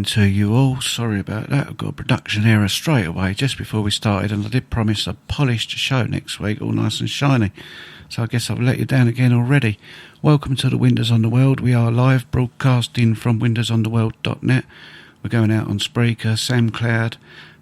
to you all. Sorry about that. I've got a production error straight away just before we started, and I did promise a polished show next week, all nice and shiny. So I guess I've let you down again already. Welcome to the Windows on the World. We are live broadcasting from windowsontheworld.net. We're going out on Spreaker, SoundCloud,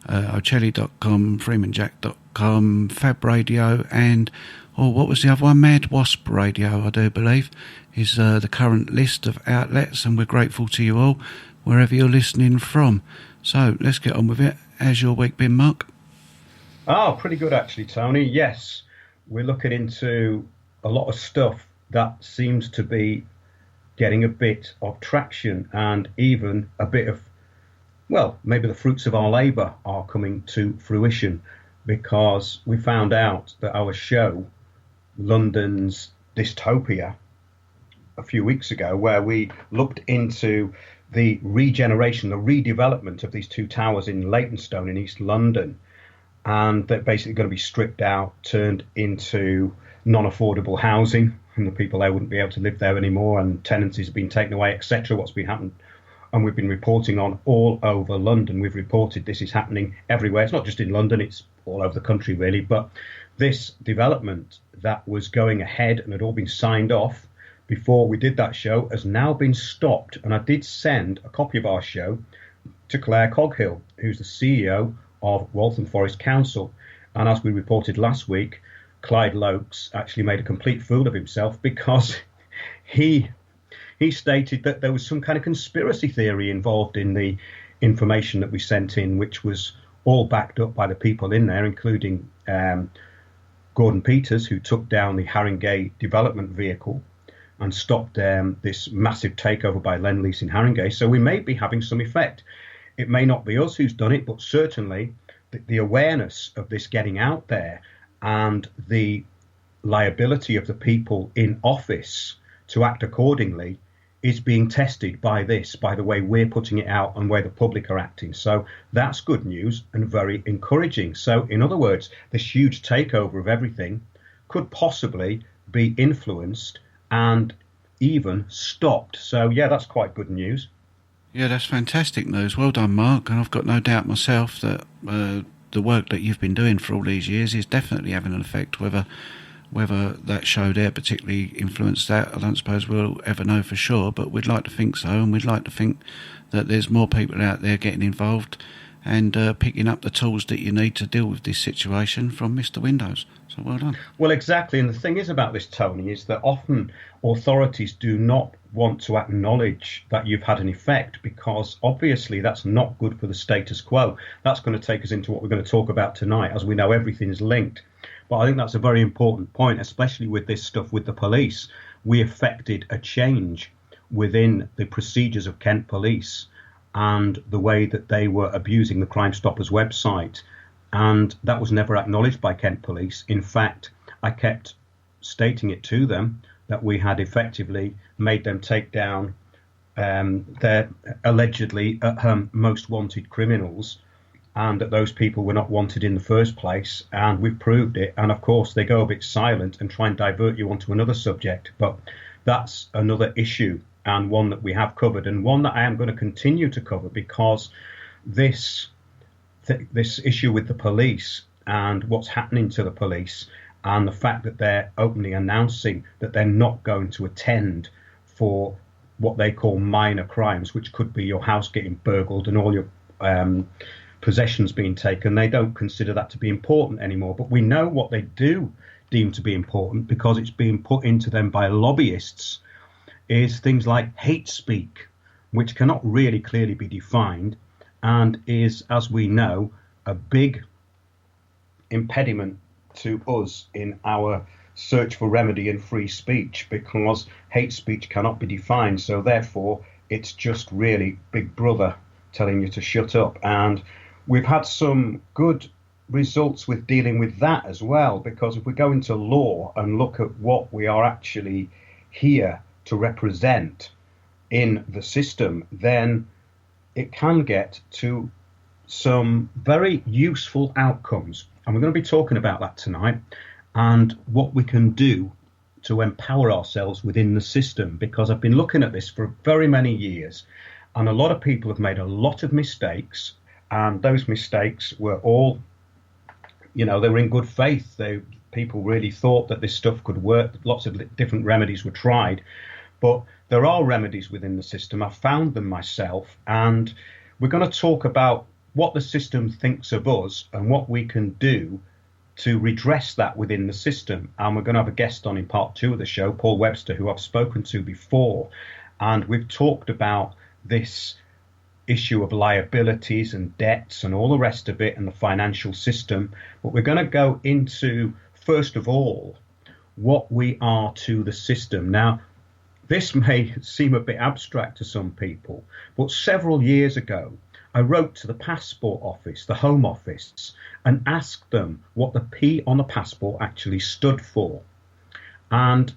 Ocelli.com, FreemanJack.com, Fab Radio, and what was the other one? Mad Wasp Radio, I do believe, is the current list of outlets, and we're grateful to you all, wherever you're listening from. So let's get on with it. How's your week been, Mark? Oh, pretty good actually, Tony. Yes, we're looking into a lot of stuff that seems to be getting a bit of traction and even a bit of, well, maybe the fruits of our labour are coming to fruition, because we found out that our show, London's Dystopia, a few weeks ago, where we looked into the regeneration, the redevelopment of these two towers in Leytonstone in East London, and they're basically going to be stripped out, turned into non-affordable housing, and the people there wouldn't be able to live there anymore, and tenancies have been taken away, etc. What's been happening, and we've been reporting on all over London. We've reported this is happening everywhere. It's not just in London, it's all over the country really, but this development that was going ahead and had all been signed off before we did that show has now been stopped. And I did send a copy of our show to Claire Coghill, who's the CEO of Waltham Forest Council. And as we reported last week, Clyde Lokes actually made a complete fool of himself, because he stated that there was some kind of conspiracy theory involved in the information that we sent in, which was all backed up by the people in there, including Gordon Peters, who took down the Haringey development vehicle and stopped this massive takeover by Lendlease in Haringey. So we may be having some effect. It may not be us who's done it, but certainly the awareness of this getting out there and the liability of the people in office to act accordingly is being tested by this, by the way we're putting it out and where the public are acting. So that's good news and very encouraging. So in other words, this huge takeover of everything could possibly be influenced and even stopped. So yeah, that's quite good news. Yeah, that's fantastic news. Well done, Mark. And I've got no doubt myself that the work that you've been doing for all these years is definitely having an effect. Whether that show there particularly influenced that, I don't suppose we'll ever know for sure, but we'd like to think so, and we'd like to think that there's more people out there getting involved and picking up the tools that you need to deal with this situation from Mr. Windows. So well done. Well, exactly. And the thing is about this, Tony, is that often authorities do not want to acknowledge that you've had an effect, because obviously that's not good for the status quo. That's going to take us into what we're going to talk about tonight. As we know, everything's linked. But I think that's a very important point, especially with this stuff with the police. We effected a change within the procedures of Kent Police and the way that they were abusing the Crime Stoppers website. And that was never acknowledged by Kent Police. In fact, I kept stating it to them that we had effectively made them take down their allegedly most wanted criminals, and that those people were not wanted in the first place, and we've proved it. And of course they go a bit silent and try and divert you onto another subject, but that's another issue, and one that we have covered, and one that I am going to continue to cover, because this issue with the police and what's happening to the police, and the fact that they're openly announcing that they're not going to attend for what they call minor crimes, which could be your house getting burgled and all your possessions being taken. They don't consider that to be important anymore. But we know what they do deem to be important, because it's being put into them by lobbyists, is things like hate speak, which cannot really clearly be defined, and is, as we know, a big impediment to us in our search for remedy and free speech, because hate speech cannot be defined. So therefore, it's just really Big Brother telling you to shut up. And we've had some good results with dealing with that as well, because if we go into law and look at what we are actually here to represent in the system, then it can get to some very useful outcomes. And we're going to be talking about that tonight, and what we can do to empower ourselves within the system, because I've been looking at this for very many years, And a lot of people have made a lot of mistakes, and those mistakes were all, they were in good faith. People really thought that this stuff could work. Lots of different remedies were tried, but there are remedies within the system. I've found them myself, and we're going to talk about what the system thinks of us and what we can do to redress that within the system. And we're going to have a guest on in part 2 of the show, Paul Webster, who I've spoken to before, and we've talked about this issue of liabilities and debts and all the rest of it and the financial system. But we're going to go into, first of all, what we are to the system. Now, this may seem a bit abstract to some people, but several years ago, I wrote to the Passport Office, the Home Office, and asked them what the P on the passport actually stood for. And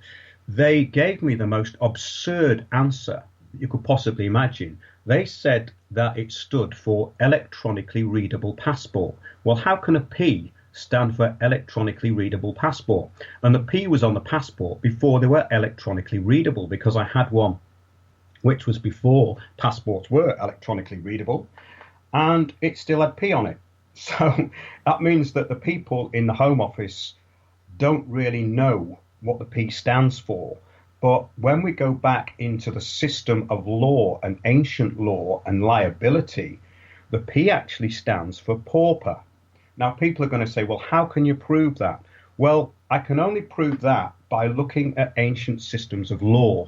they gave me the most absurd answer you could possibly imagine. They said that it stood for electronically readable passport. Well, how can a P stand for electronically readable passport? And the P was on the passport before they were electronically readable, because I had one which was before passports were electronically readable, and it still had P on it. So that means that the people in the Home Office don't really know what the P stands for. But when we go back into the system of law and ancient law and liability, the P actually stands for pauper. Now, people are going to say, well, how can you prove that? Well, I can only prove that by looking at ancient systems of law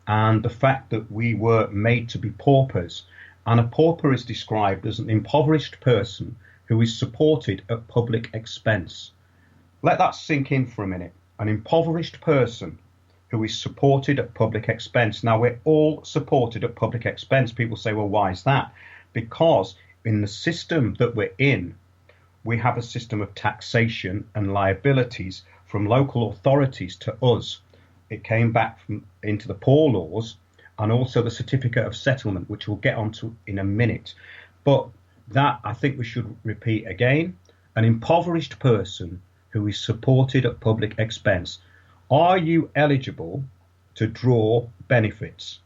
and the fact that we were made to be paupers. And a pauper is described as an impoverished person who is supported at public expense. Let that sink in for a minute. An impoverished person who is supported at public expense. Now, we're all supported at public expense. People say, well, why is that? Because in the system that we're in, we have a system of taxation and liabilities from local authorities to us. It came back into the poor laws and also the certificate of settlement, which we'll get onto in a minute. But that, I think we should repeat again, an impoverished person who is supported at public expense. Are you eligible to draw benefits?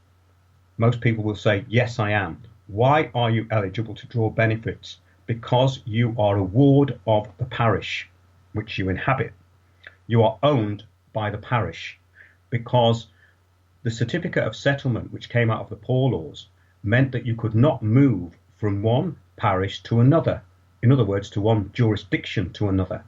Most people will say, yes, I am. Why are you eligible to draw benefits? Because you are a ward of the parish which you inhabit. You are owned by the parish, because the certificate of settlement, which came out of the poor laws, meant that you could not move from one parish to another. In other words, to one jurisdiction to another.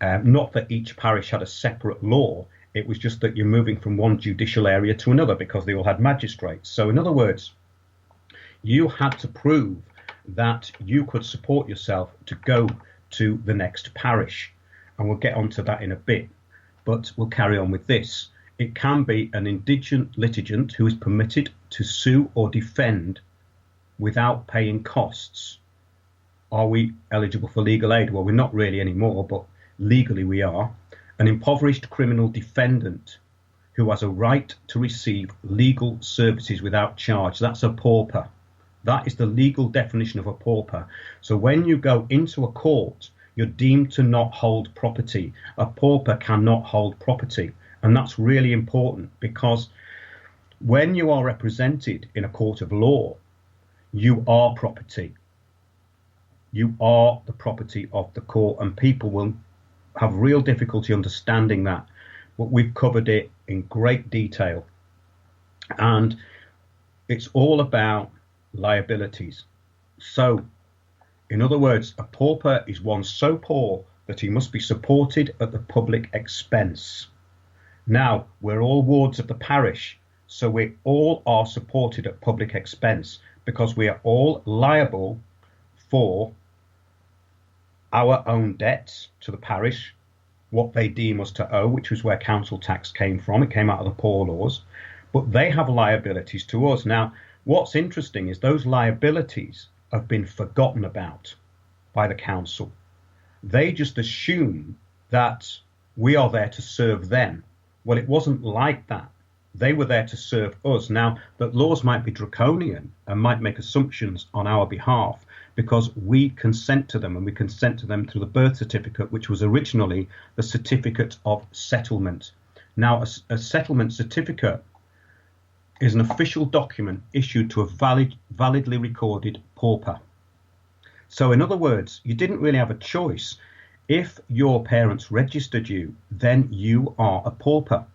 Not that each parish had a separate law. It was just that you're moving from one judicial area to another because they all had magistrates. So in other words, you had to prove that you could support yourself to go to the next parish. And we'll get onto that in a bit, but we'll carry on with this. It can be an indigent litigant who is permitted to sue or defend without paying costs. Are we eligible for legal aid? Well, we're not really anymore, but legally we are. An impoverished criminal defendant who has a right to receive legal services without charge. That's a pauper. That is the legal definition of a pauper. So when you go into a court, you're deemed to not hold property. A pauper cannot hold property. And that's really important, because when you are represented in a court of law, you are property. You are the property of the court, and people will have real difficulty understanding that. But we've covered it in great detail. And it's all about liabilities. So, in other words, a pauper is one so poor that he must be supported at the public expense. Now, we're all wards of the parish, so we all are supported at public expense because we are all liable for our own debts to the parish, what they deem us to owe, which was where council tax came from. It came out of the poor laws, but they have liabilities to us. Now, what's interesting is those liabilities have been forgotten about by the council. They just assume that we are there to serve them. Well, it wasn't like that. They were there to serve us. Now, that laws might be draconian and might make assumptions on our behalf because we consent to them, and we consent to them through the birth certificate, which was originally the certificate of settlement. Now, a settlement certificate is an official document issued to a validly recorded pauper. So in other words, you didn't really have a choice. If your parents registered you, then you are a pauper.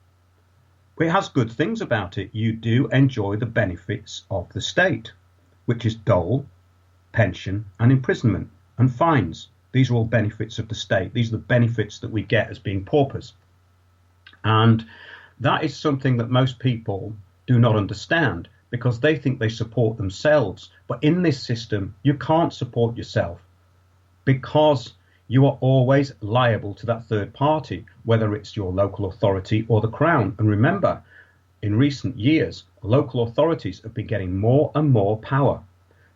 But it has good things about it. You do enjoy the benefits of the state, which is dole, pension and imprisonment and fines. These are all benefits of the state. These are the benefits that we get as being paupers. And that is something that most people do not understand, because they think they support themselves. But in this system, you can't support yourself, because you are always liable to that third party, whether it's your local authority or the Crown. And remember, in recent years, local authorities have been getting more and more power.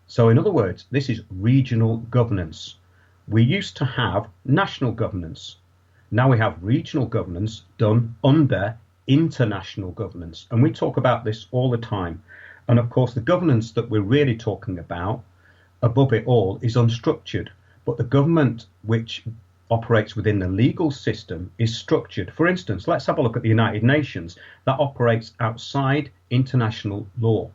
So in other words, this is regional governance. We used to have national governance. Now we have regional governance done under international governance. And we talk about this all the time. And of course, the governance that we're really talking about, above it all, is unstructured. But the government which operates within the legal system is structured. For instance, let's have a look at the United Nations. That operates outside international law.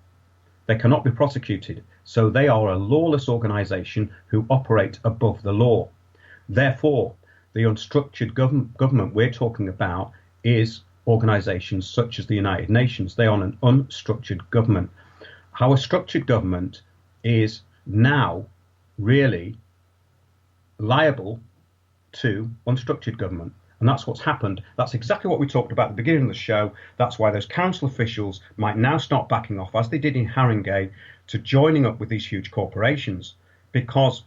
They cannot be prosecuted. So they are a lawless organisation who operate above the law. Therefore, the unstructured government we're talking about is organisations such as the United Nations. They are an unstructured government. How a structured government is now really liable to unstructured government. And that's what's happened. That's exactly what we talked about at the beginning of the show. That's why those council officials might now start backing off, as they did in Haringey, to joining up with these huge corporations. Because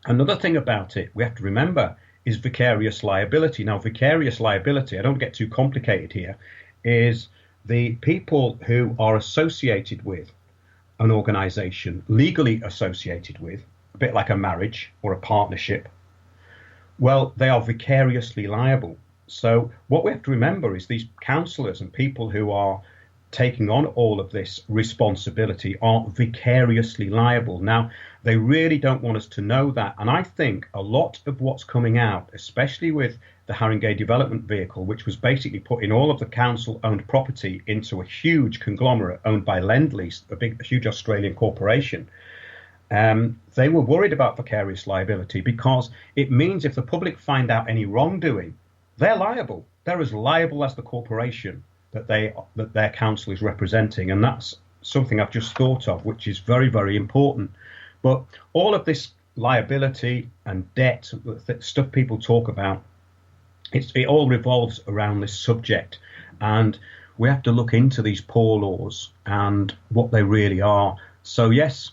another thing about it we have to remember is vicarious liability. Now, vicarious liability, I don't get too complicated here, is the people who are associated with an organisation, legally associated with, a bit like a marriage or a partnership, well, they are vicariously liable. So what we have to remember is these councillors and people who are taking on all of this responsibility are vicariously liable. Now, they really don't want us to know that. And I think a lot of what's coming out, especially with the Haringey Development Vehicle, which was basically putting all of the council-owned property into a huge conglomerate owned by Lend-Lease, a huge Australian corporation, they were worried about vicarious liability, because it means if the public find out any wrongdoing, they're liable. They're as liable as the corporation that their council is representing. And that's something I've just thought of, which is very, very important. But all of this liability and debt, stuff people talk about, it all revolves around this subject. And we have to look into these poor laws and what they really are. So yes,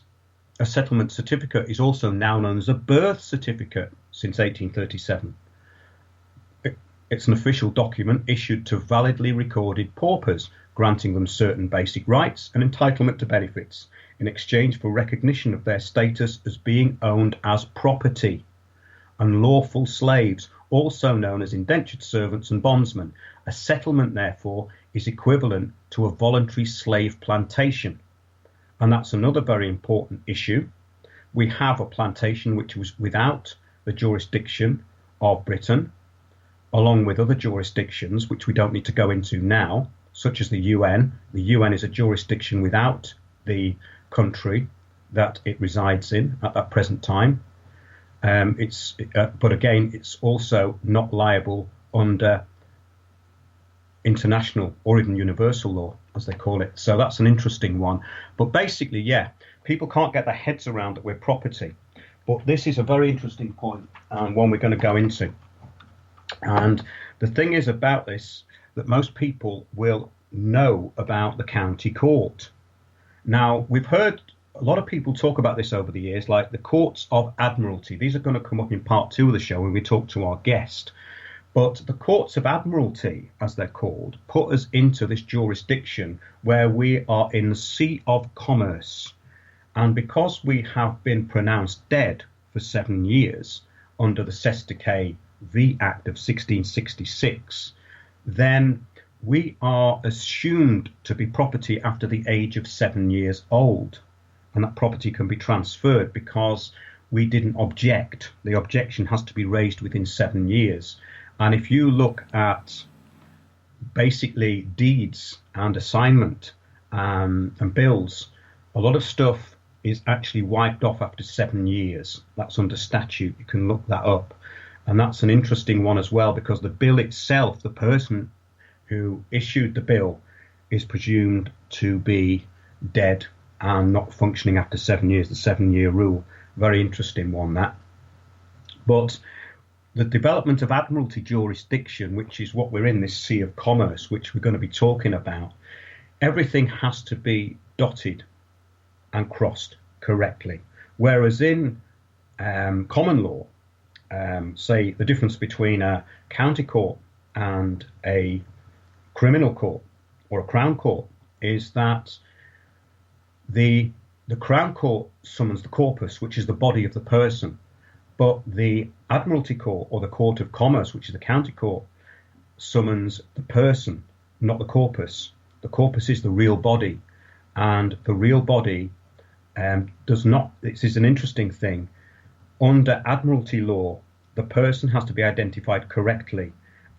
a settlement certificate is also now known as a birth certificate since 1837. It's an official document issued to validly recorded paupers, granting them certain basic rights and entitlement to benefits in exchange for recognition of their status as being owned as property. And lawful slaves, also known as indentured servants and bondsmen. A settlement, therefore, is equivalent to a voluntary slave plantation. And that's another very important issue. We have a plantation which was without the jurisdiction of Britain, along with other jurisdictions, which we don't need to go into now, such as the UN. The UN is a jurisdiction without the country that it resides in at that present time. But again, it's also not liable under international or even universal law, as they call it. So that's an interesting one. But basically, yeah, people can't get their heads around that we're property. But this is a very interesting point, and one we're going to go into. And the thing is about this, that most people will know about the county court. Now, we've heard a lot of people talk about this over the years, like the courts of admiralty. These are going to come up in part 2 of the show when we talk to our guest. But the courts of admiralty, as they're called, put us into this jurisdiction where we are in the sea of commerce. And because we have been pronounced dead for 7 years under the Cestui V Act of 1666, then we are assumed to be property after the age of 7 years old. And that property can be transferred because we didn't object. The objection has to be raised within 7 years. And if you look at basically deeds and assignment and bills, a lot of stuff is actually wiped off after 7 years. That's under statute. You can look that up. And that's an interesting one as well, because the bill itself, the person who issued the bill is presumed to be dead and not functioning after 7 years, the 7-year rule. Very interesting one, that. But the development of Admiralty jurisdiction, which is what we're in, this sea of commerce, which we're going to be talking about, everything has to be dotted and crossed correctly. Whereas in common law, say the difference between a county court and a criminal court or a crown court is that the crown court summons the corpus, which is the body of the person, but the Admiralty court or the court of commerce, which is the county court, summons the person, not the corpus. The corpus is the real body, and the real body does not. This is an interesting thing. Under Admiralty law, the person has to be identified correctly,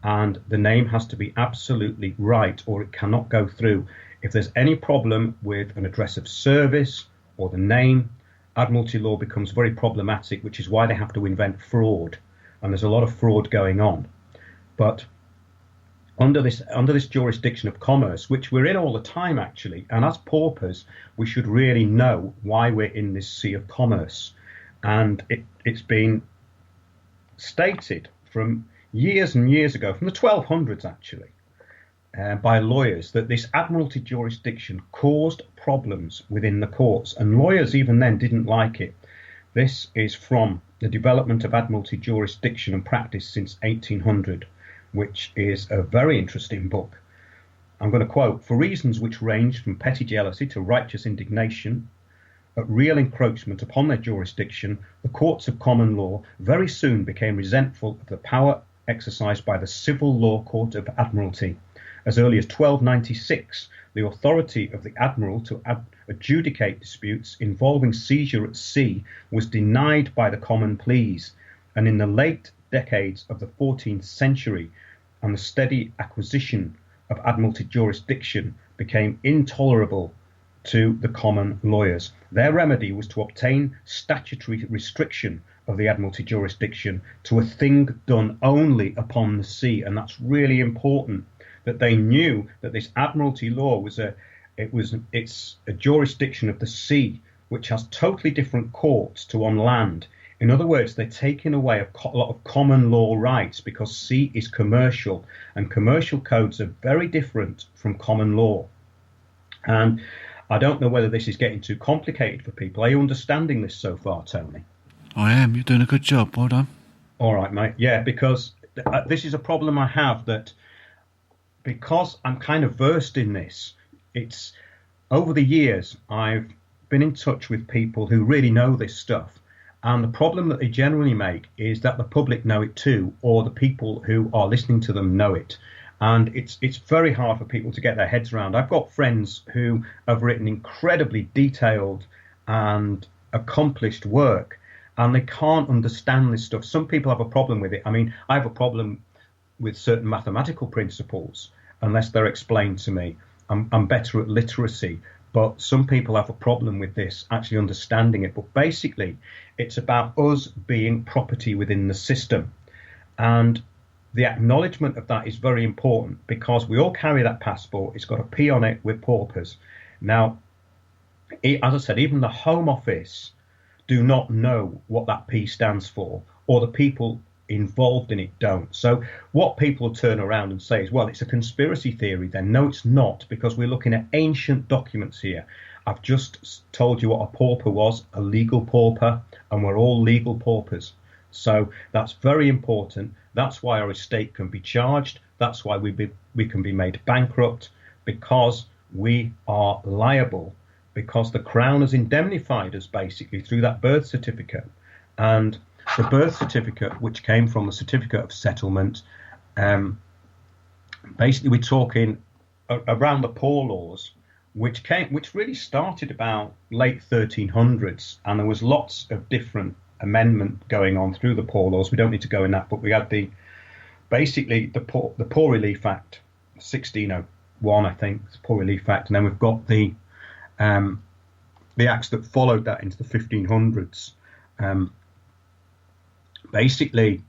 and the name has to be absolutely right, or it cannot go through. If there's any problem with an address of service or the name, Admiralty law becomes very problematic, which is why they have to invent fraud, and there's a lot of fraud going on. But under this jurisdiction of commerce, which we're in all the time actually, and as paupers, we should really know why we're in this sea of commerce. And it's been stated from years and years ago, from the 1200s actually, by lawyers, that this Admiralty jurisdiction caused problems within the courts, and lawyers even then didn't like it. This is from the development of Admiralty jurisdiction and practice since 1800, which is a very interesting book. I'm going to quote: "For reasons which ranged from petty jealousy to righteous indignation at real encroachment upon their jurisdiction, the courts of common law very soon became resentful of the power exercised by the Civil Law Court of Admiralty. As early as 1296, the authority of the Admiral to adjudicate disputes involving seizure at sea was denied by the Common Pleas, and in the late decades of the 14th century, and the steady acquisition of Admiralty jurisdiction became intolerable to the common lawyers. Their remedy was to obtain statutory restriction of the Admiralty jurisdiction to a thing done only upon the sea." And that's really important, that they knew that this Admiralty law it's a jurisdiction of the sea, which has totally different courts to on land. In other words, they're taking away a lot of common law rights, because sea is commercial, and commercial codes are very different from common law. And I don't know whether this is getting too complicated for people. Are you understanding this so far, Tony? I am. You're doing a good job. Well done. All right, mate. Yeah, because this is a problem I have, that because I'm kind of versed in this, it's over the years I've been in touch with people who really know this stuff. And the problem that they generally make is that the public know it too, or the people who are listening to them know it. And it's very hard for people to get their heads around. I've got friends who have written incredibly detailed and accomplished work, and they can't understand this stuff. Some people have a problem with it. I mean, I have a problem with certain mathematical principles unless they're explained to me. I'm better at literacy, but some people have a problem with this, actually understanding it. But basically, it's about us being property within the system. And the acknowledgement of that is very important, because we all carry that passport. It's got a P on it with paupers. Now, as I said, even the Home Office do not know what that P stands for, or the people involved in it don't. So what people turn around and say is, well, it's a conspiracy theory then. No, it's not, because we're looking at ancient documents here. I've just told you what a pauper was, a legal pauper, and we're all legal paupers. So that's very important. That's why our estate can be charged. That's why we can be made bankrupt, because we are liable, because the Crown has indemnified us basically through that birth certificate. And the birth certificate, which came from the certificate of settlement, basically we're talking around the poor laws, which really started about late 1300s, and there was lots of different amendment going on through the poor laws. We don't need to go in that, but we had the Poor Relief Act 16 I think, it's Poor Relief Act, and then we've got the acts that followed that into the 1500s. Basically,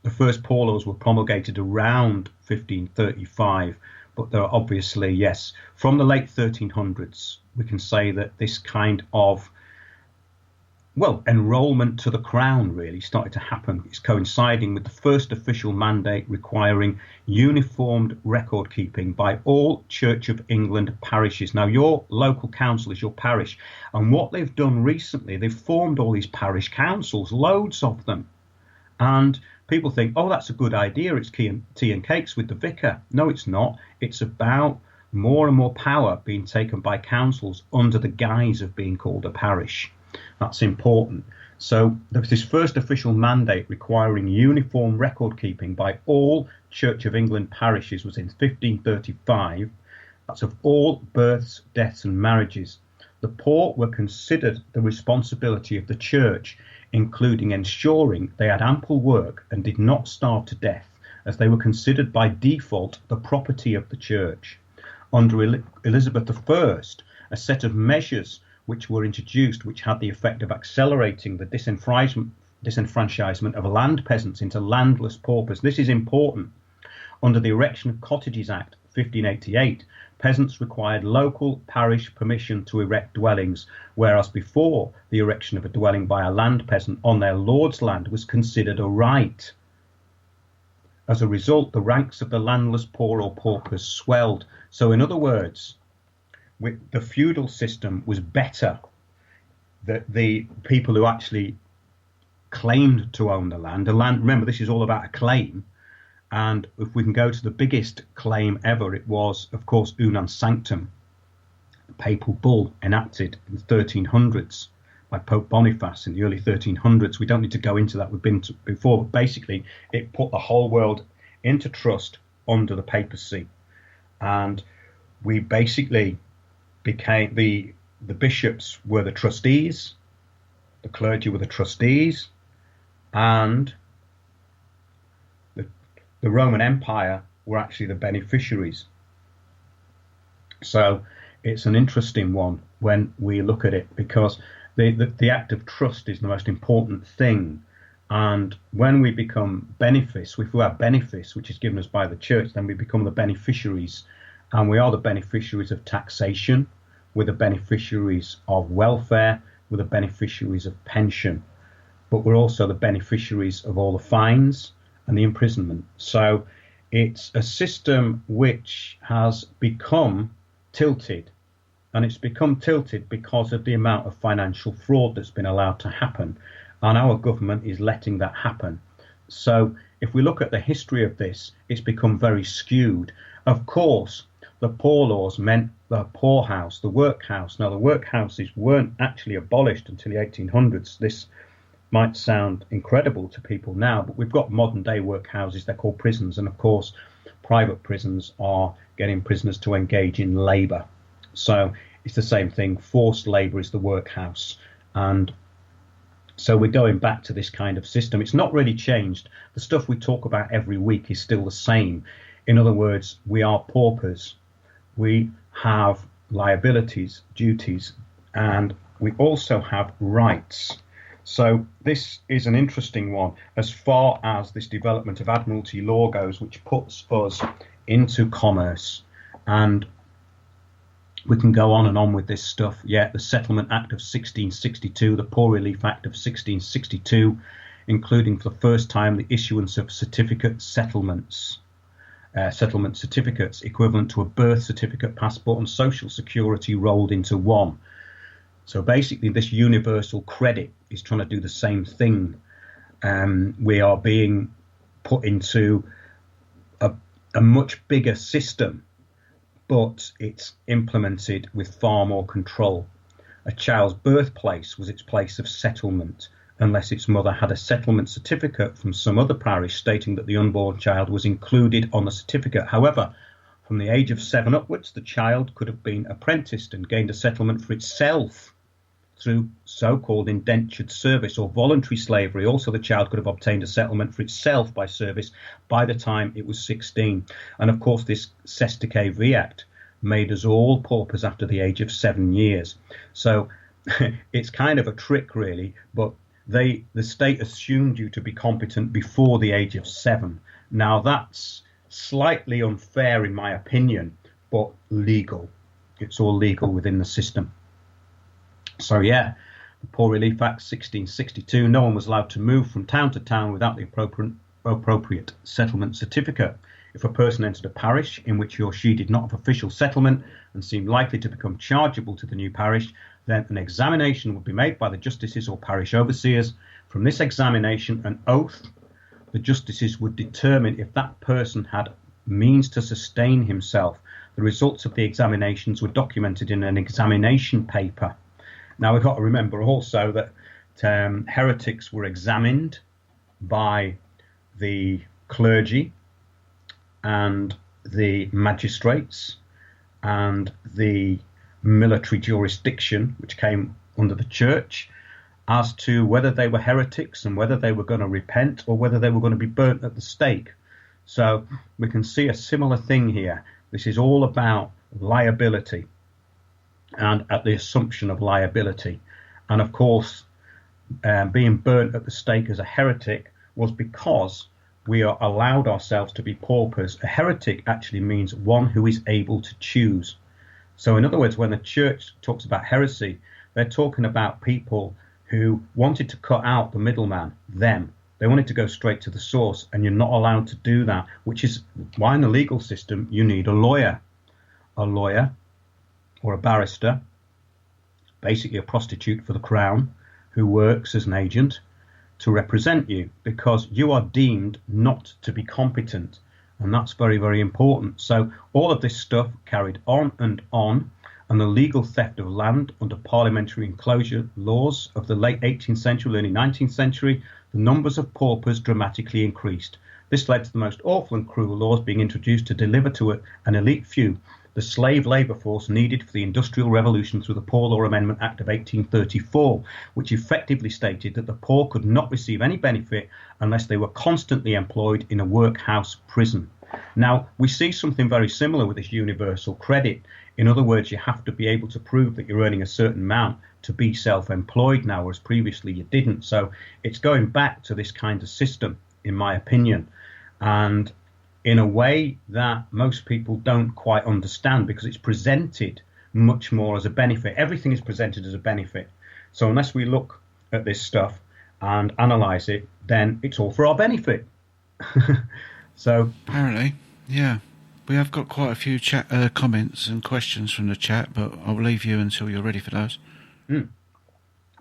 the first poor laws were promulgated around 1535, but there are obviously, yes, from the late 1300s, we can say that this kind of, well, enrolment to the crown really started to happen. It's coinciding with the first official mandate requiring uniformed record keeping by all Church of England parishes. Now, your local council is your parish, and what they've done recently, they've formed all these parish councils, loads of them. And people think, oh, that's a good idea. It's tea and cakes with the vicar. No, it's not. It's about more and more power being taken by councils under the guise of being called a parish. That's important. So there was this first official mandate requiring uniform record keeping by all Church of England parishes was in 1535. That's of all births, deaths and marriages. The poor were considered the responsibility of the church, including ensuring they had ample work and did not starve to death, as they were considered by default the property of the church. Under Elizabeth I, a set of measures which were introduced which had the effect of accelerating the disenfranchisement of land peasants into landless paupers. This is important. Under the Erection of Cottages Act 1588, peasants required local parish permission to erect dwellings, whereas before the erection of a dwelling by a land peasant on their lord's land was considered a right. As a result, the ranks of the landless poor or paupers swelled. So in other words, the feudal system was better. The people who actually claimed to own the land, remember, this is all about a claim. And if we can go to the biggest claim ever, it was, of course, Unam Sanctum, a papal bull enacted in the 1300s by Pope Boniface in the early 1300s. We don't need to go into that. We've been to before, but basically it put the whole world into trust under the papacy. And we basically became, the bishops were the trustees, the clergy were the trustees, and the Roman Empire were actually the beneficiaries. So it's an interesting one when we look at it, because the act of trust is the most important thing. And when we become benefice, if we have benefice, which is given us by the church, then we become the beneficiaries. And we are the beneficiaries of taxation, we're the beneficiaries of welfare, we're the beneficiaries of pension. But we're also the beneficiaries of all the fines and the imprisonment. So it's a system which has become tilted, and it's become tilted because of the amount of financial fraud that's been allowed to happen, and our government is letting that happen. So if we look at the history of this, it's become very skewed. Of course, the poor laws meant the poorhouse, the workhouse. Now, the workhouses weren't actually abolished until the 1800s. This might sound incredible to people now, but we've got modern day workhouses. They're called prisons. And of course, private prisons are getting prisoners to engage in labour. So it's the same thing. Forced labour is the workhouse. And so we're going back to this kind of system. It's not really changed. The stuff we talk about every week is still the same. In other words, we are paupers. We have liabilities, duties, and we also have rights. So this is an interesting one as far as this development of Admiralty law goes, which puts us into commerce. And we can go on and on with this stuff. Yeah, the Settlement Act of 1662, the Poor Relief Act of 1662, including for the first time the issuance of settlement certificates equivalent to a birth certificate, passport and social security rolled into one. So basically this universal credit is trying to do the same thing. We are being put into a much bigger system, but it's implemented with far more control. A child's birthplace was its place of settlement, unless its mother had a settlement certificate from some other parish stating that the unborn child was included on the certificate. However, from the age of 7 upwards, the child could have been apprenticed and gained a settlement for itself through so-called indentured service or voluntary slavery. Also, the child could have obtained a settlement for itself by service by the time it was 16. And of course, this Cestui Act made us all paupers after the age of 7 years. So it's kind of a trick, really, but the state assumed you to be competent before the age of 7. Now, that's slightly unfair in my opinion, but legal. It's all legal within the system. So yeah, the Poor Relief Act 1662, no one was allowed to move from town to town without the appropriate settlement certificate. If a person entered a parish in which he or she did not have official settlement and seemed likely to become chargeable to the new parish, then an examination would be made by the justices or parish overseers. From this examination, an oath, the justices would determine if that person had means to sustain himself. The results of the examinations were documented in an examination paper. Now, we've got to remember also that heretics were examined by the clergy and the magistrates and the military jurisdiction, which came under the church, as to whether they were heretics and whether they were going to repent or whether they were going to be burnt at the stake. So we can see a similar thing here. This is all about liability and at the assumption of liability. And of course, being burnt at the stake as a heretic was because we are allowed ourselves to be paupers. A heretic actually means one who is able to choose. So in other words, when the church talks about heresy, they're talking about people who wanted to cut out the middleman, them. They wanted to go straight to the source, and you're not allowed to do that, which is why in the legal system you need a lawyer. A lawyer or a barrister, basically a prostitute for the crown, who works as an agent to represent you, because you are deemed not to be competent. And that's very, very important. So all of this stuff carried on, and the legal theft of land under parliamentary enclosure laws of the late 18th century, early 19th century, the numbers of paupers dramatically increased. This led to the most awful and cruel laws being introduced to deliver to an elite few the slave labour force needed for the Industrial Revolution through the Poor Law Amendment Act of 1834, which effectively stated that the poor could not receive any benefit unless they were constantly employed in a workhouse prison. Now, we see something very similar with this universal credit. In other words, you have to be able to prove that you're earning a certain amount to be self-employed now, whereas previously you didn't. So it's going back to this kind of system, in my opinion, and in a way that most people don't quite understand, because it's presented much more as a benefit. Everything is presented as a benefit. So unless we look at this stuff and analyse it, then it's all for our benefit. So apparently, yeah. We have got quite a few comments and questions from the chat, but I'll leave you until you're ready for those.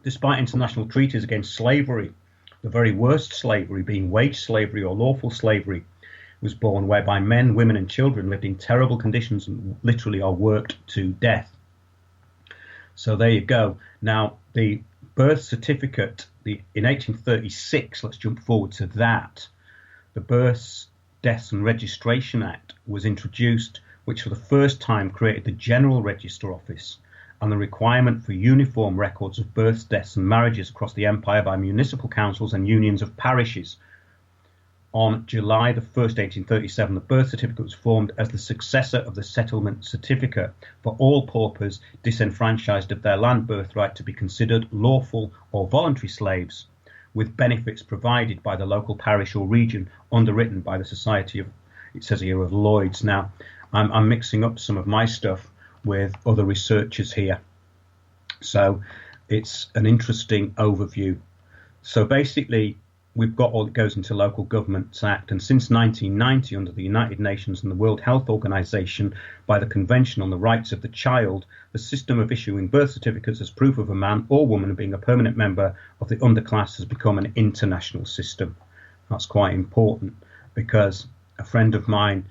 Despite international treaties against slavery, the very worst slavery being wage slavery or lawful slavery was born, whereby men, women and children lived in terrible conditions and literally are worked to death. So there you go. Now, the birth certificate, in 1836, let's jump forward to that, the Births, Deaths and Registration Act was introduced, which for the first time created the General Register Office and the requirement for uniform records of births, deaths and marriages across the empire by municipal councils and unions of parishes. On July the 1st, 1837, the birth certificate was formed as the successor of the settlement certificate for all paupers disenfranchised of their land birthright to be considered lawful or voluntary slaves, with benefits provided by the local parish or region, underwritten by the Society of, it says here, of Lloyds. Now, I'm mixing up some of my stuff with other researchers here. So it's an interesting overview. So basically, we've got all that goes into Local Governments Act, and since 1990, under the United Nations and the World Health Organization, by the Convention on the Rights of the Child, the system of issuing birth certificates as proof of a man or woman being a permanent member of the underclass has become an international system. That's quite important, because a friend of mine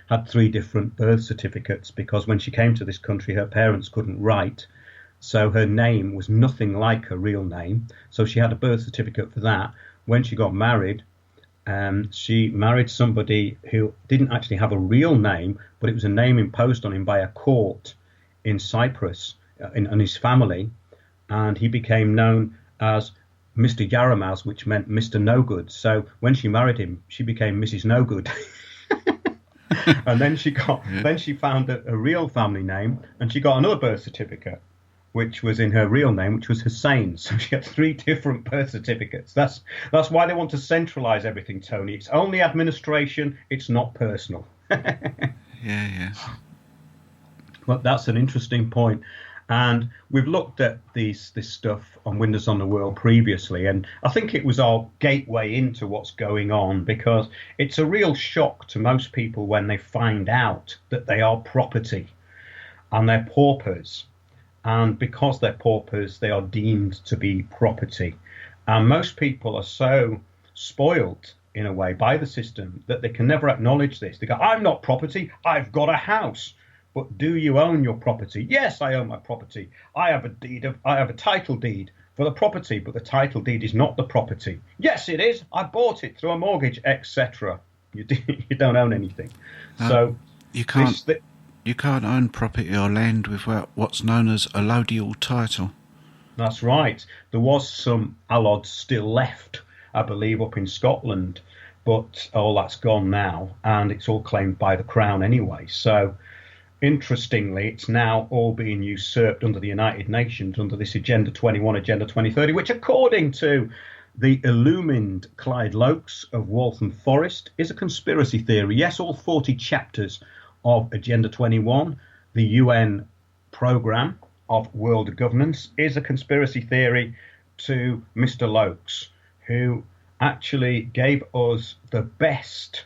had 3 different birth certificates, because when she came to this country, her parents couldn't write, so her name was nothing like her real name, so she had a birth certificate for that. When she got married, she married somebody who didn't actually have a real name, but it was a name imposed on him by a court in Cyprus and his family. and he became known as Mr. Yaramaz, which meant Mr. No Good. So when she married him, she became Mrs. No Good. And then she found a real family name, and she got another birth certificate, which was in her real name, which was Hussein. So she had 3 different birth certificates. That's why they want to centralise everything, Tony. It's only administration. It's not personal. Yeah. But that's an interesting point. And we've looked at this stuff on Windows on the World previously, and I think it was our gateway into what's going on, because it's a real shock to most people when they find out that they are property and they're paupers. And because they're paupers, they are deemed to be property. And most people are so spoiled, in a way, by the system that they can never acknowledge this. They go, I'm not property, I've got a house. But do you own your property? Yes, I own my property. I have a title deed for the property, but the title deed is not the property. Yes, it is. I bought it through a mortgage, etc. You don't own anything. So you can't own property or land without what's known as a allodial title. That's right. There was some allods still left, I believe, up in Scotland, but all that's gone now, and it's all claimed by the Crown anyway. So interestingly, it's now all being usurped under the United Nations under this Agenda 21, Agenda 2030, which, according to the illumined Clyde Lokes of Waltham Forest, is a conspiracy theory. Yes, all 40 chapters of Agenda 21, the UN programme of world governance, is a conspiracy theory to Mr. Lokes, who actually gave us the best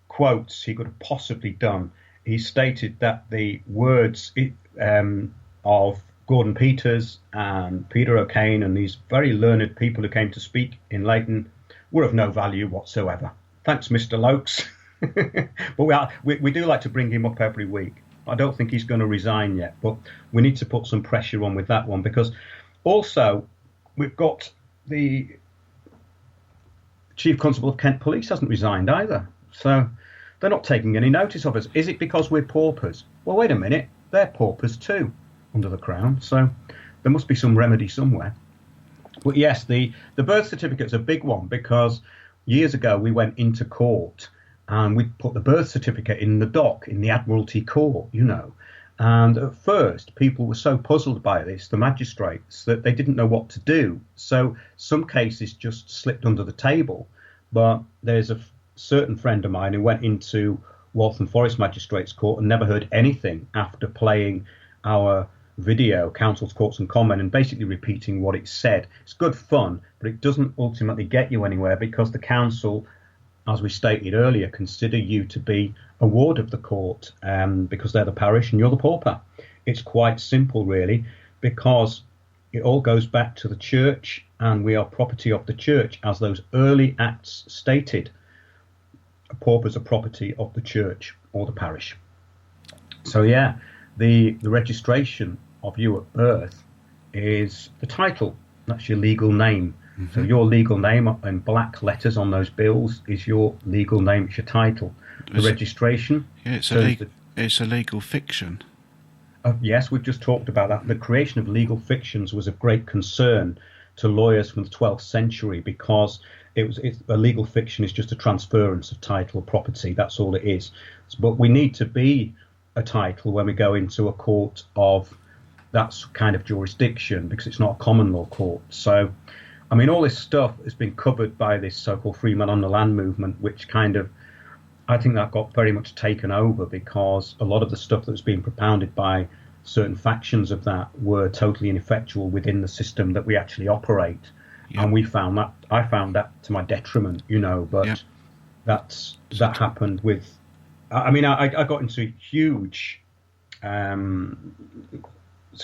quotes he could have possibly done. He stated that the words of Gordon Peters and Peter O'Kane and these very learned people who came to speak in Leighton were of no value whatsoever. Thanks, Mr. Lokes. But we do like to bring him up every week. I don't think he's going to resign yet, but we need to put some pressure on with that one, because also we've got the Chief Constable of Kent Police hasn't resigned either. So they're not taking any notice of us. Is it because we're paupers? Well, wait a minute. They're paupers too under the Crown. So there must be some remedy somewhere. But yes, the birth certificate's a big one, because years ago we went into court and we put the birth certificate in the dock in the Admiralty Court, And at first, people were so puzzled by this, the magistrates, that they didn't know what to do. So some cases just slipped under the table. But there's a certain friend of mine who went into Waltham Forest Magistrates Court and never heard anything after playing our video, Council's Courts and Comment, and basically repeating what it said. It's good fun, but it doesn't ultimately get you anywhere, because the council, as we stated earlier, consider you to be a ward of the court, because they're the parish and you're the pauper. It's quite simple, really, because it all goes back to the church, and we are property of the church, as those early acts stated. Paupers are property of the church or the parish. So yeah, the registration of you at birth is the title. That's your legal name. Mm-hmm. So your legal name in black letters on those bills is your legal name. It's your title. The registration. Yeah, it's a legal fiction. Yes, we've just talked about that. The creation of legal fictions was of great concern to lawyers from the 12th century, because a legal fiction is just a transference of title or property. That's all it is. But we need to be a title when we go into a court of that kind of jurisdiction, because it's not a common law court. So, I mean, all this stuff has been covered by this so-called free man on the land movement, which kind of, I think that got very much taken over, because a lot of the stuff that was being propounded by certain factions of that were totally ineffectual within the system that we actually operate. Yeah. And I found that to my detriment, but yeah. That happened with, I got into huge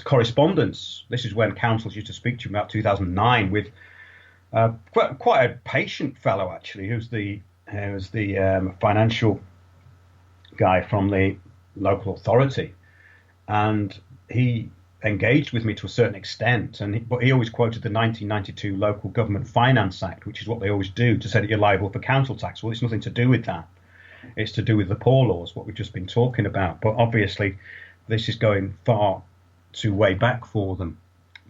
correspondence. This is when councils used to speak to me about 2009 with quite a patient fellow, actually, who's the financial guy from the local authority. And he engaged with me to a certain extent, but he always quoted the 1992 Local Government Finance Act, which is what they always do, to say that you're liable for council tax. Well, it's nothing to do with that. It's to do with the poor laws, what we've just been talking about. But obviously, this is going far too way back for them.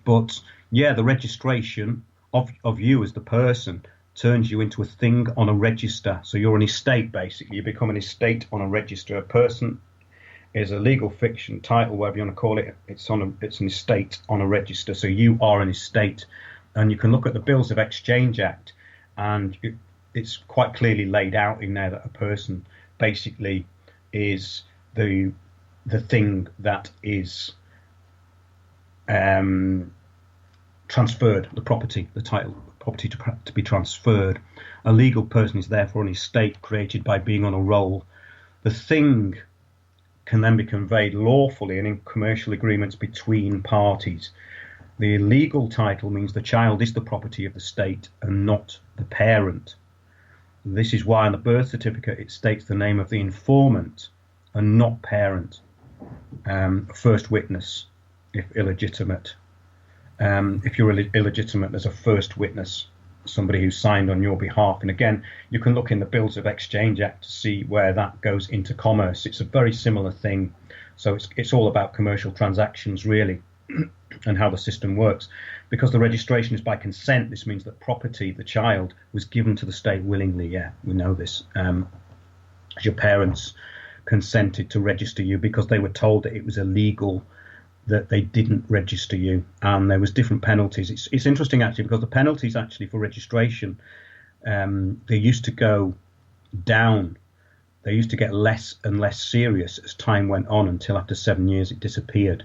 But yeah, the registration of you as the person turns you into a thing on a register. So you're an estate, basically. You become an estate on a register. A person is a legal fiction title, whatever you want to call it. It's an estate on a register. So you are an estate, and you can look at the Bills of Exchange Act, and it's quite clearly laid out in there that a person basically is the thing that is transferred, the property, the title, property to be transferred. A legal person is therefore an estate created by being on a roll. The thing can then be conveyed lawfully and in commercial agreements between parties. The legal title means the child is the property of the state and not the parent. This is why on the birth certificate it states the name of the informant and not parent. First witness, if illegitimate. If you're illegitimate, there's a first witness, somebody who signed on your behalf. And again, you can look in the Bills of Exchange Act to see where that goes into commerce. It's a very similar thing. So it's all about commercial transactions, really, and how the system works. Because the registration is by consent, this means that property, the child, was given to the state willingly. Yeah, we know this. Your parents consented to register you because they were told that it was illegal that they didn't register you, and there was different penalties. It's interesting actually, because the penalties actually for registration, they used to go down. They used to get less and less serious as time went on, until after 7 years it disappeared.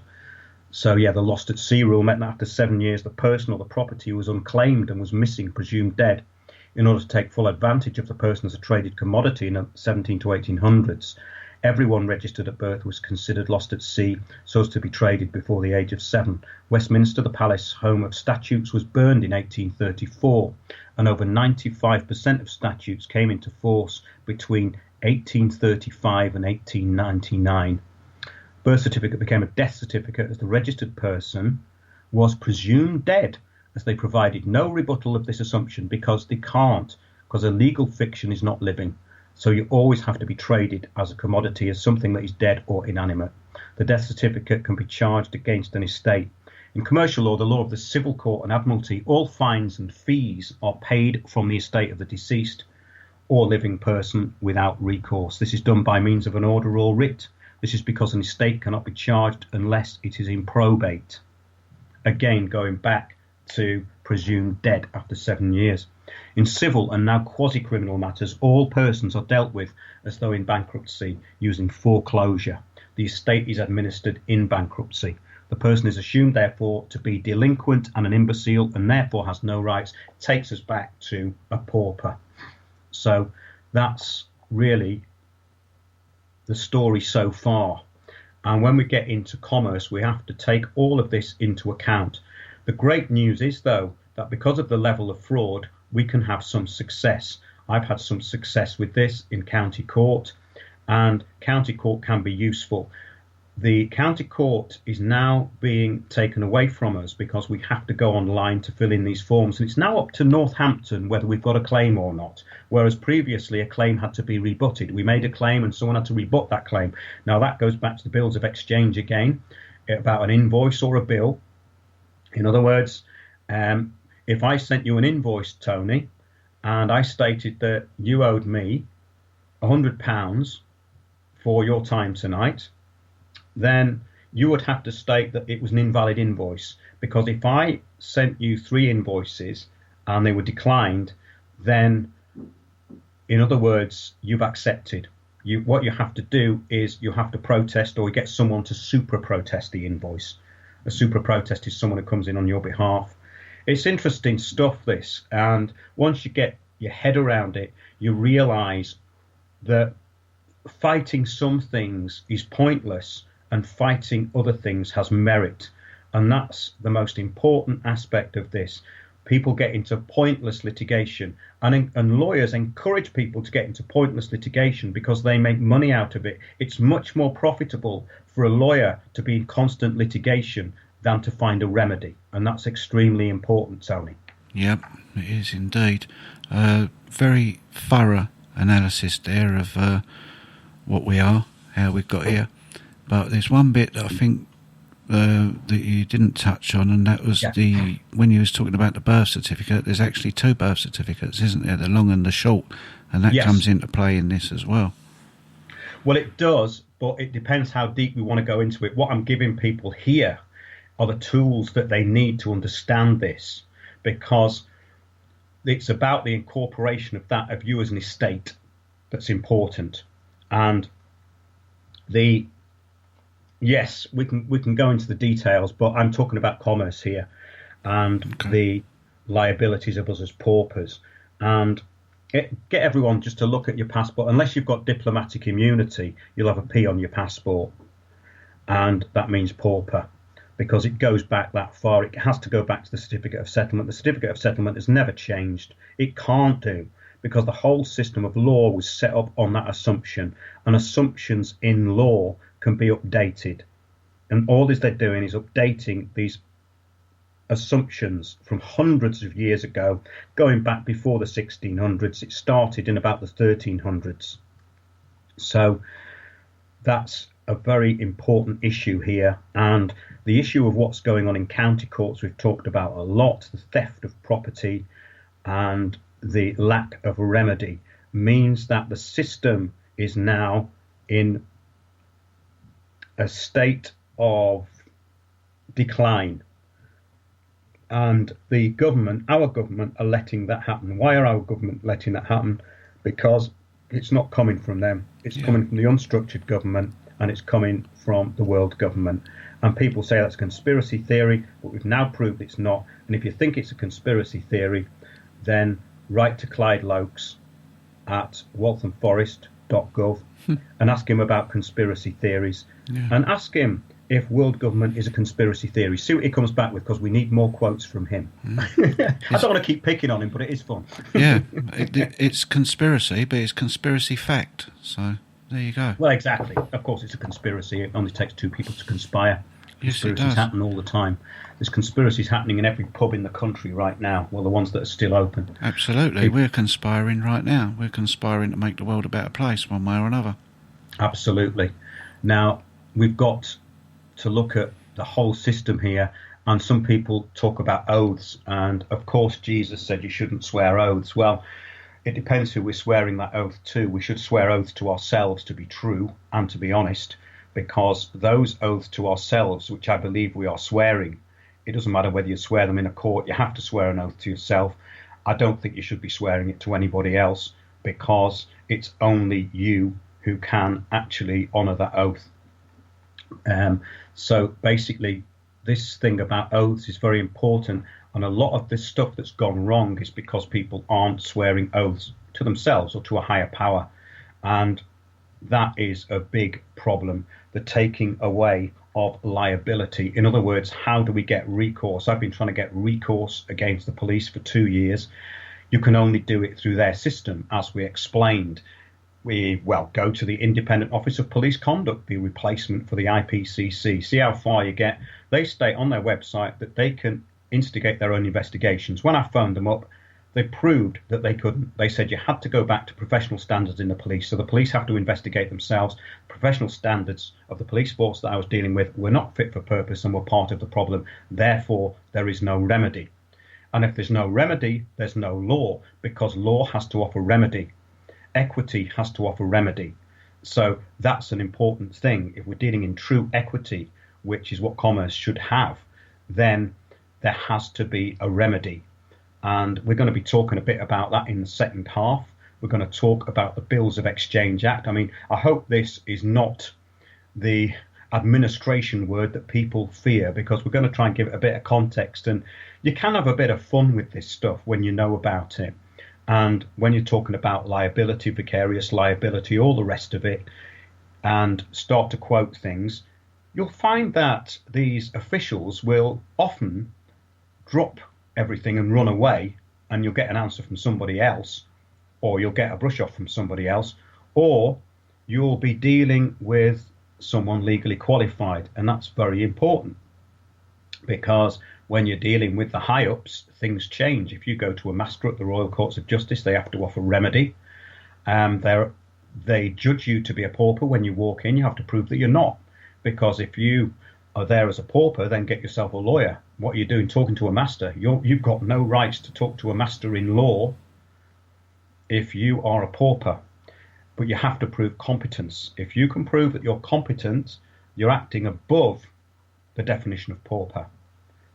So yeah, the lost at sea rule meant that after 7 years the person or the property was unclaimed and was missing, presumed dead. In order to take full advantage of the person as a traded commodity in the 17 to 1800s, everyone registered at birth was considered lost at sea, so as to be traded before the age of 7. Westminster, the palace home of statutes, was burned in 1834, and over 95% of statutes came into force between 1835 and 1899. Birth certificate became a death certificate as the registered person was presumed dead, as they provided no rebuttal of this assumption, because they can't, because a legal fiction is not living. So you always have to be traded as a commodity, as something that is dead or inanimate. The death certificate can be charged against an estate. In commercial law, the law of the civil court and admiralty, all fines and fees are paid from the estate of the deceased or living person without recourse. This is done by means of an order or writ. This is because an estate cannot be charged unless it is in probate. Again, going back to presumed dead after 7 years. In civil and now quasi-criminal matters, all persons are dealt with as though in bankruptcy, using foreclosure. The estate is administered in bankruptcy. The person is assumed, therefore, to be delinquent and an imbecile, and therefore has no rights. It takes us back to a pauper. So that's really the story so far. And when we get into commerce, we have to take all of this into account. The great news is, though, that because of the level of fraud, we can have some success. I've had some success with this in county court, and county court can be useful. The county court is now being taken away from us because we have to go online to fill in these forms, and it's now up to Northampton whether we've got a claim or not, whereas previously a claim had to be rebutted. We made a claim and someone had to rebut that claim. Now that goes back to the Bills of Exchange again, about an invoice or a bill. In other words, if I sent you an invoice, Tony, and I stated that you owed me £100 for your time tonight, then you would have to state that it was an invalid invoice. Because if I sent you 3 invoices and they were declined, then, in other words, you've accepted. What you have to do is you have to protest, or get someone to super-protest the invoice. A super-protest is someone who comes in on your behalf. It's interesting stuff, this, and once you get your head around it, you realise that fighting some things is pointless and fighting other things has merit. And that's the most important aspect of this. People get into pointless litigation, and lawyers encourage people to get into pointless litigation because they make money out of it. It's much more profitable for a lawyer to be in constant litigation than to find a remedy, and that's extremely important, Tony. Yep, it is indeed. Very thorough analysis there of what we are, how we've got here. But there's one bit that I think that you didn't touch on, and that was when you was talking about the birth certificate. There's actually 2 birth certificates, isn't there? The long and the short, and that comes into play in this as well. Well, it does, but it depends how deep we want to go into it. What I'm giving people here are the tools that they need to understand this, because it's about the incorporation of that of you as an estate that's important. And yes, we can go into the details, but I'm talking about commerce here and the liabilities of us as paupers. And get everyone just to look at your passport. Unless you've got diplomatic immunity, you'll have a P on your passport, and that means pauper, because it goes back that far. It has to go back to the certificate of settlement. The certificate of settlement has never changed. It can't do, because the whole system of law was set up on that assumption, and assumptions in law can be updated. And all they're doing is updating these assumptions from hundreds of years ago, going back before the 1600s. It started in about the 1300s. So that's a very important issue here. And the issue of what's going on in county courts, we've talked about a lot. The theft of property and the lack of remedy means that the system is now in a state of decline. And the government, our government, are letting that happen. Why are our government letting that happen? Because it's not coming from them. It's coming from the unstructured government, and it's coming from the world government. And people say that's conspiracy theory, but we've now proved it's not. And if you think it's a conspiracy theory, then write to Clyde Lokes at walthamforest.gov and ask him about conspiracy theories. And ask him if world government is a conspiracy theory. See what he comes back with, because we need more quotes from him. I don't want to keep picking on him, but it is fun. It's conspiracy, but it's conspiracy fact. So there you go. Well, exactly. Of course, it's a conspiracy. It only takes 2 people to conspire. Conspiracies happen all the time. There's conspiracies happening in every pub in the country right now. Well, the ones that are still open. Absolutely. We're conspiring right now. We're conspiring to make the world a better place one way or another. Absolutely. Now, we've got to look at the whole system here. And some people talk about oaths. And, of course, Jesus said you shouldn't swear oaths. Well, it depends who we're swearing that oath to. We should swear oaths to ourselves to be true and to be honest, because those oaths to ourselves, which I believe we are swearing, it doesn't matter whether you swear them in a court, you have to swear an oath to yourself. I don't think you should be swearing it to anybody else, because it's only you who can actually honour that oath. So basically, this thing about oaths is very important. And a lot of this stuff that's gone wrong is because people aren't swearing oaths to themselves or to a higher power. And that is a big problem, the taking away of liability. In other words, how do we get recourse? I've been trying to get recourse against the police for 2 years. You can only do it through their system, as we explained. We go to the Independent Office of Police Conduct, the replacement for the IPCC. See how far you get. They state on their website that they can instigate their own investigations. When I phoned them up, they proved that they couldn't. They said you had to go back to professional standards in the police. So the police have to investigate themselves. Professional standards of the police force that I was dealing with were not fit for purpose and were part of the problem. Therefore, there is no remedy. And if there's no remedy, there's no law, because law has to offer remedy. Equity has to offer remedy. So that's an important thing. If we're dealing in true equity, which is what commerce should have, then there has to be a remedy. And we're going to be talking a bit about that in the second half. We're going to talk about the Bills of Exchange Act. I mean, I hope this is not the administration word that people fear, because we're going to try and give it a bit of context. And you can have a bit of fun with this stuff when you know about it. And when you're talking about liability, vicarious liability, all the rest of it, and start to quote things, you'll find that these officials will often drop everything and run away, and you'll get an answer from somebody else, or you'll get a brush off from somebody else, or you'll be dealing with someone legally qualified. And that's very important, because when you're dealing with the high-ups, things change. If you go to a master at the Royal Courts of Justice, they have to offer remedy. They judge you to be a pauper when you walk in. You have to prove that you're not, because if you are there as a pauper, then get yourself a lawyer. What are you doing talking to a master? You've got no rights to talk to a master in law if you are a pauper. But you have to prove competence. If you can prove that you're competent, you're acting above the definition of pauper.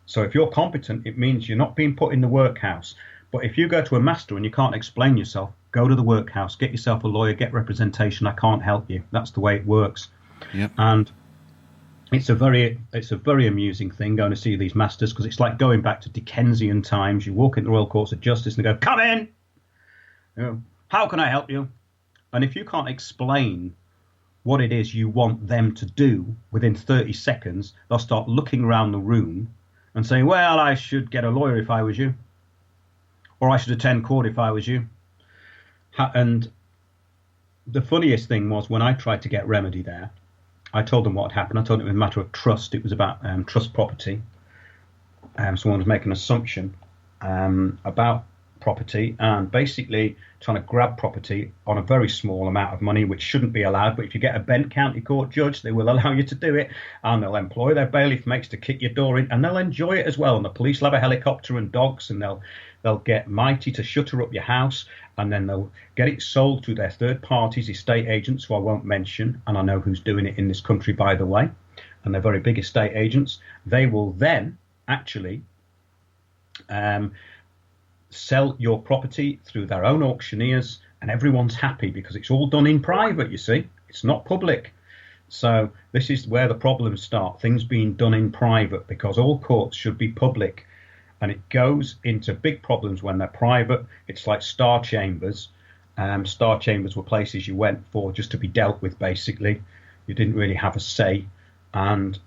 So if you're competent, it means you're not being put in the workhouse. But if you go to a master and you can't explain yourself, go to the workhouse, get yourself a lawyer, get representation. I can't help you. That's the way it works. Yep. And it's a very amusing thing going to see these masters, because it's like going back to Dickensian times. You walk into the Royal Courts of Justice and they go, "Come in. You know, how can I help you?" And if you can't explain what it is you want them to do within 30 seconds, they'll start looking around the room and saying, "Well, I should get a lawyer if I was you, or I should attend court if I was you." And the funniest thing was when I tried to get remedy there, I told them what had happened. I told them it was a matter of trust. It was about trust property. Someone was making an assumption about property and basically trying to grab property on a very small amount of money, which shouldn't be allowed. But if you get a Bent County Court judge, they will allow you to do it, and they'll employ their bailiff mates to kick your door in, and they'll enjoy it as well. And the police will have a helicopter and dogs, and they'll get Mighty to shutter up your house, and then they'll get it sold to their third parties, estate agents, who I won't mention, and I know who's doing it in this country, by the way, and they're very big estate agents. They will then actually sell your property through their own auctioneers, and everyone's happy because it's all done in private, you see. It's not public. So this is where the problems start, things being done in private, because all courts should be public. And it goes into big problems when they're private. It's like star chambers. Star chambers were places you went for just to be dealt with, basically. You didn't really have a say. And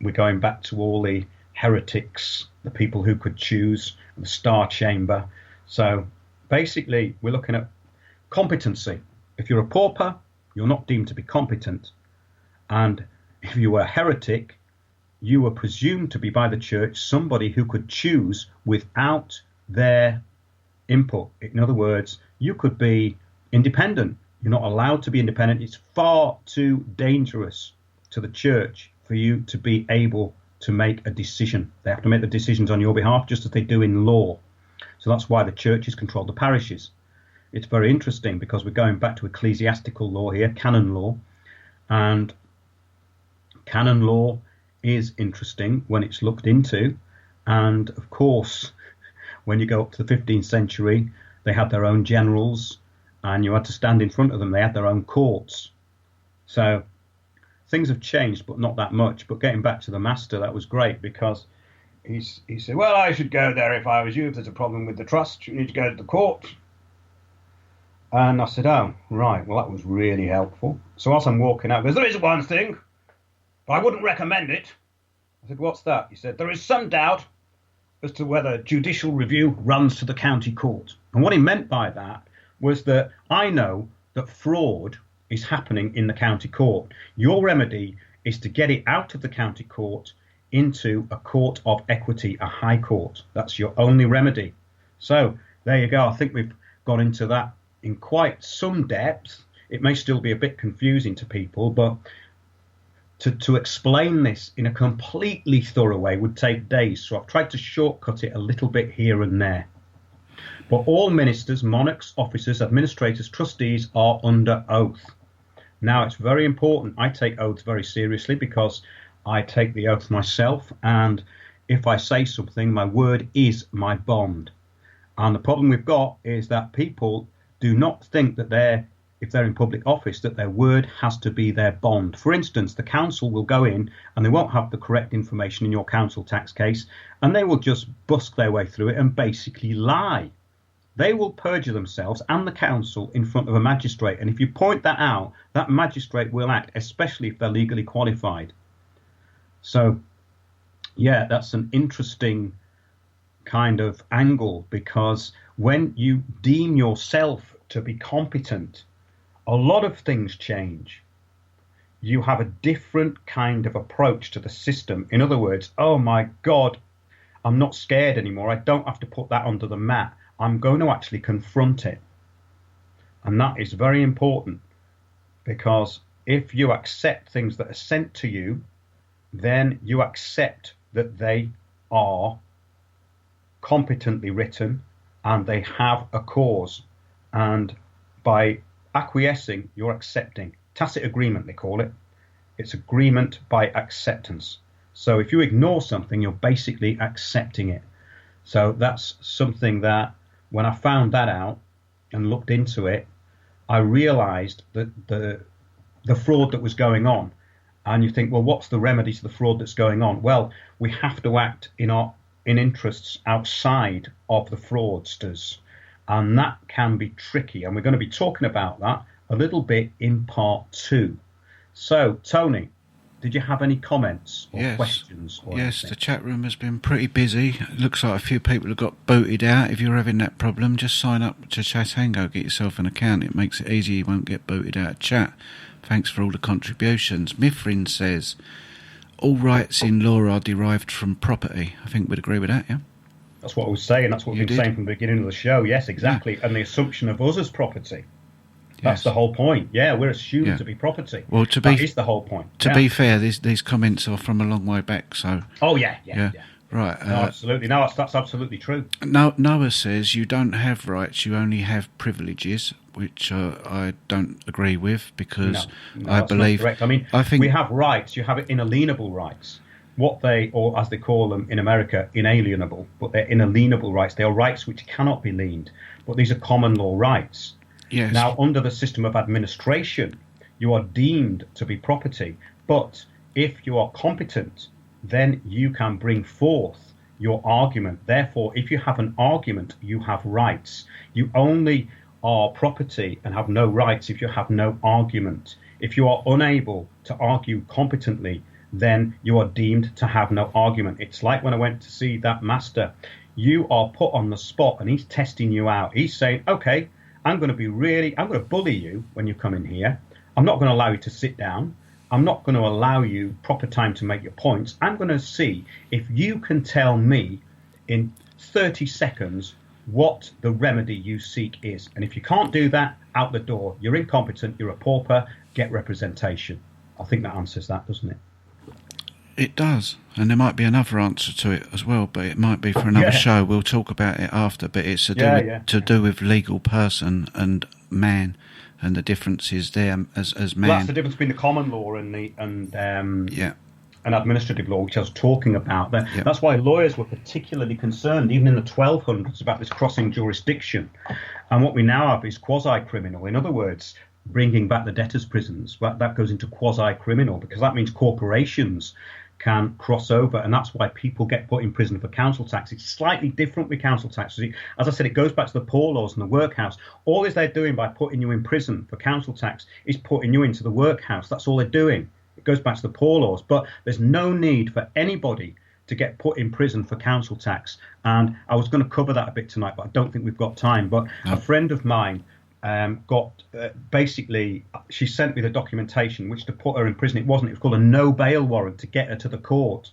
we're going back to all the heretics, the people who could choose, the star chamber. So basically, we're looking at competency. If you're a pauper, you're not deemed to be competent. And if you were a heretic, you were presumed to be by the church somebody who could choose without their input. In other words, you could be independent. You're not allowed to be independent. It's far too dangerous to the church for you to be able to make a decision. They have to make the decisions on your behalf, just as they do in law. So that's why the churches control the parishes. It's very interesting because we're going back to ecclesiastical law here, canon law. And canon law is interesting when it's looked into. And of course, when you go up to the 15th century, they had their own generals and you had to stand in front of them. They had their own courts. So things have changed, but not that much. But getting back to the master, that was great because he said, "Well, I should go there if I was you. If there's a problem with the trust, you need to go to the court." And I said, "Oh, right. Well, that was really helpful." So as I'm walking out, he goes, "There is one thing, but I wouldn't recommend it." I said, "What's that?" He said, "There is some doubt as to whether judicial review runs to the county court." And what he meant by that was that I know that fraud is happening in the county court. Your remedy is to get it out of the county court into a court of equity, a high court. That's your only remedy. So there you go. I think we've gone into that in quite some depth. It may still be a bit confusing to people, but to explain this in a completely thorough way would take days. So I've tried to shortcut it a little bit here and there. But all ministers, monarchs, officers, administrators, trustees are under oath. Now, it's very important. I take oaths very seriously because I take the oath myself. And if I say something, my word is my bond. And the problem we've got is that people do not think that if they're in public office, that their word has to be their bond. For instance, the council will go in and they won't have the correct information in your council tax case, and they will just busk their way through it and basically lie. They will perjure themselves and the council in front of a magistrate. And if you point that out, that magistrate will act, especially if they're legally qualified. So, yeah, that's an interesting kind of angle, because when you deem yourself to be competent, a lot of things change. You have a different kind of approach to the system. In other words, oh my God, I'm not scared anymore. I don't have to put that under the mat. I'm going to actually confront it. And that is very important, because if you accept things that are sent to you, then you accept that they are competently written and they have a cause. And by acquiescing, you're accepting. Tacit agreement, they call it. It's agreement by acceptance. So if you ignore something, you're basically accepting it. So that's something that when I found that out and looked into it, I realized that the fraud that was going on. And you think, well, what's the remedy to the fraud that's going on? Well, we have to act in interests outside of the fraudsters. And that can be tricky. And we're going to be talking about that a little bit in part 2. So, Tony, did you have any comments or questions? Or yes, anything? The chat room has been pretty busy. It looks like a few people have got booted out. If you're having that problem, just sign up to Chatango, get yourself an account. It makes it easy. You won't get booted out of chat. Thanks for all the contributions. Mithrin says, all rights in law are derived from property. I think we'd agree with that, yeah? That's what I was saying. That's what we've been saying from the beginning of the show. Yes, exactly. Yeah. And the assumption of us as property. That's the whole point. Yeah, we're assumed to be property. Well, that is the whole point. To be fair, these comments are from a long way back. So. Oh yeah. Right. No, absolutely. No, that's absolutely true. Noah says you don't have rights; you only have privileges, which I don't agree with because I believe. Correct. I think we have rights. You have inalienable rights. What or as they call them in America, inalienable. But they're inalienable rights. They are rights which cannot be liened. But these are common law rights. Yes. Now, under the system of administration, you are deemed to be property. But if you are competent, then you can bring forth your argument. Therefore, if you have an argument, you have rights. You only are property and have no rights if you have no argument. If you are unable to argue competently, then you are deemed to have no argument. It's like when I went to see that master. You are put on the spot and he's testing you out. He's saying, okay, I'm going to bully you when you come in here. I'm not going to allow you to sit down. I'm not going to allow you proper time to make your points. I'm going to see if you can tell me in 30 seconds what the remedy you seek is. And if you can't do that, out the door. You're incompetent. You're a pauper. Get representation. I think that answers that, doesn't it? It does. And there might be another answer to it as well, but it might be for another show. We'll talk about it after, but it's to do with legal person and man. And the difference is there as man. Well, that's the difference between the common law and administrative law, which I was talking about. That's why lawyers were particularly concerned, even in the 1200s, about this crossing jurisdiction. And what we now have is quasi-criminal. In other words, bringing back the debtors' prisons. That goes into quasi-criminal because that means corporations can cross over, and that's why people get put in prison for council tax. It's slightly different with council tax. As I said, it goes back to the poor laws and the workhouse. All is they're doing by putting you in prison for council tax is putting you into the workhouse. That's all they're doing. It goes back to the poor laws. But there's no need for anybody to get put in prison for council tax. And I was going to cover that a bit tonight, but I don't think we've got time. But a friend of mine basically, she sent me the documentation which to put her in prison. It was called a no bail warrant to get her to the court.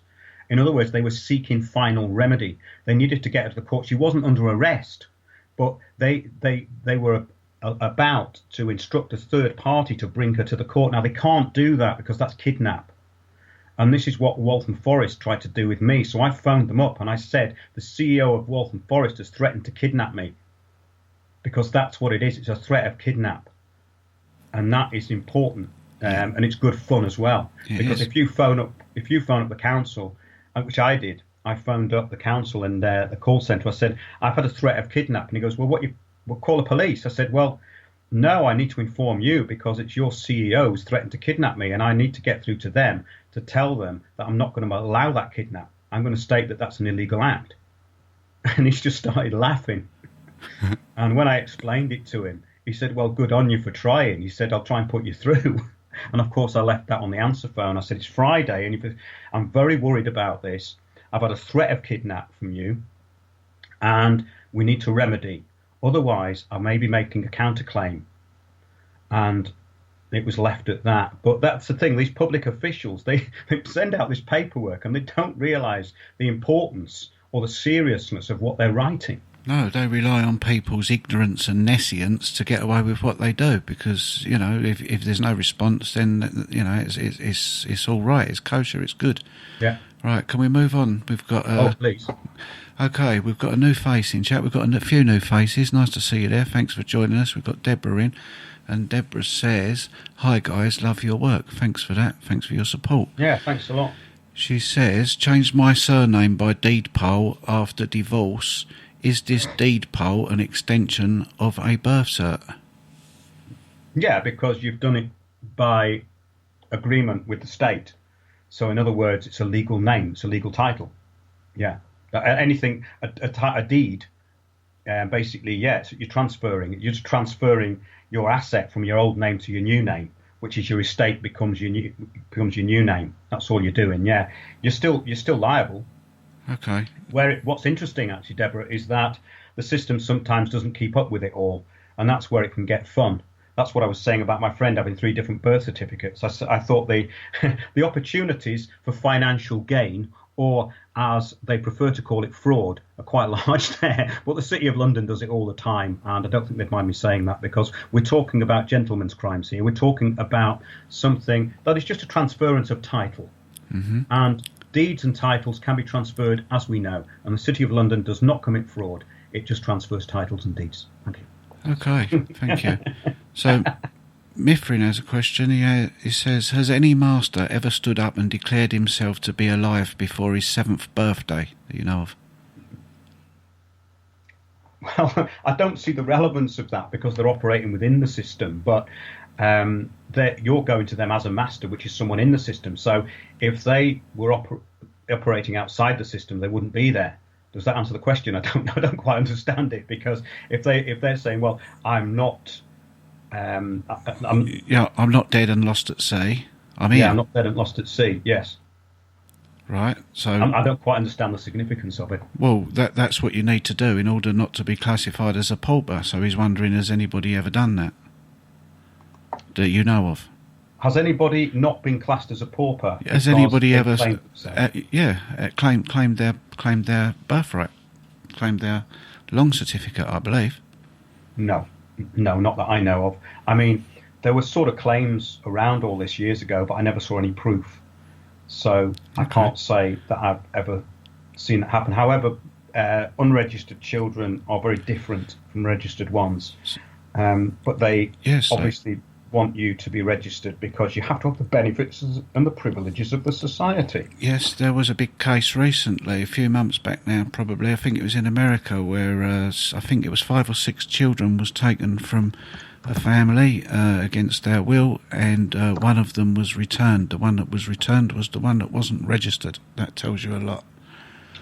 In other words, they were seeking final remedy. They needed to get her to the court. She wasn't under arrest, but they were about to instruct a third party to bring her to the court. Now they can't do that because that's kidnap. And this is what Waltham Forest tried to do with me. So I phoned them up and I said, the CEO of Waltham Forest has threatened to kidnap me. Because that's what it is. It's a threat of kidnap. And that is important. And it's good fun as well. Because if you phone up the council, which I did, I phoned up the council and the call centre. I said, I've had a threat of kidnap. And he goes, well, call the police. I said, well, no, I need to inform you because it's your CEO who's threatened to kidnap me. And I need to get through to them to tell them that I'm not going to allow that kidnap. I'm going to state that that's an illegal act. And he's just started laughing. And when I explained it to him, he said, well, good on you for trying. He said, I'll try and put you through. And of course, I left that on the answer phone. I said, it's Friday, and I'm very worried about this. I've had a threat of kidnap from you, and we need to remedy. Otherwise, I may be making a counterclaim. And it was left at that. But that's the thing. These public officials, they send out this paperwork, and they don't realise the importance or the seriousness of what they're writing. No, they rely on people's ignorance and nescience to get away with what they do. Because if there's no response, then it's all right. It's kosher. It's good. Yeah. Right. Can we move on? We've got. Please. Okay, we've got a new face in chat. We've got a few new faces. Nice to see you there. Thanks for joining us. We've got Deborah in, and Deborah says, "Hi guys, love your work. Thanks for that. Thanks for your support." Yeah, thanks a lot. She says, "Changed my surname by deed poll after divorce. Is this deed poll an extension of a birth cert?" Yeah, because you've done it by agreement with the state. So in other words, it's a legal name. It's a legal title. Yeah. Anything, a deed, basically, yes, you're transferring. You're just transferring your asset from your old name to your new name, which is your estate becomes your new name. That's all you're doing. Yeah, you're still liable. Okay. What's interesting, actually, Deborah, is that the system sometimes doesn't keep up with it all, and that's where it can get fun. That's what I was saying about my friend having 3 different birth certificates. I thought the opportunities for financial gain, or as they prefer to call it, fraud, are quite large there. But the City of London does it all the time, and I don't think they'd mind me saying that, because we're talking about gentlemen's crimes here. We're talking about something that is just a transference of title. Mm-hmm. And deeds and titles can be transferred, as we know, and the City of London does not commit fraud. It just transfers titles and deeds. Thank you. Okay, thank you. So, Mithrin has a question. He says, "Has any master ever stood up and declared himself to be alive before his 7th birthday that you know of?" Well, I don't see the relevance of that, because they're operating within the system, but you're going to them as a master, which is someone in the system. So if they were operating outside the system, they wouldn't be there. Does that answer the question? I don't quite understand it, because if they're saying, well, I'm not not dead and lost at sea. I'm here. Yeah, I'm not dead and lost at sea. Yes. Right. So I don't quite understand the significance of it. Well, that's what you need to do in order not to be classified as a pauper. So he's wondering, has anybody ever done that that you know of? Has anybody not been classed as a pauper? Has anybody ever claimed their birthright, claimed their long certificate? I believe. No, not that I know of. I mean, there were sort of claims around all this years ago, but I never saw any proof. So I can't say that I've ever seen it happen. However, unregistered children are very different from registered ones. But they obviously want you to be registered, because you have to have the benefits and the privileges of the society. Yes, there was a big case recently, a few months back now, probably. I think it was in America, where I think it was 5 or 6 children was taken from a family against their will, and one of them was returned. The one that was returned was the one that wasn't registered. That tells you a lot.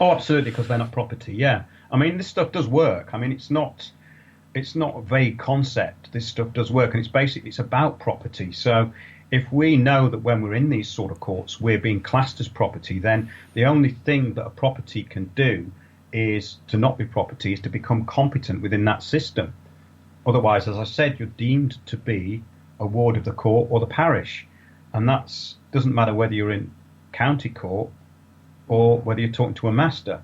Oh, absolutely, because they're not property. Yeah, I mean, this stuff does work. I mean, it's not a vague concept. This stuff does work, and it's about property. So if we know that when we're in these sort of courts we're being classed as property, then the only thing that a property can do is to not be property, is to become competent within that system. Otherwise, as I said, you're deemed to be a ward of the court or the parish, and that doesn't matter whether you're in county court or whether you're talking to a master.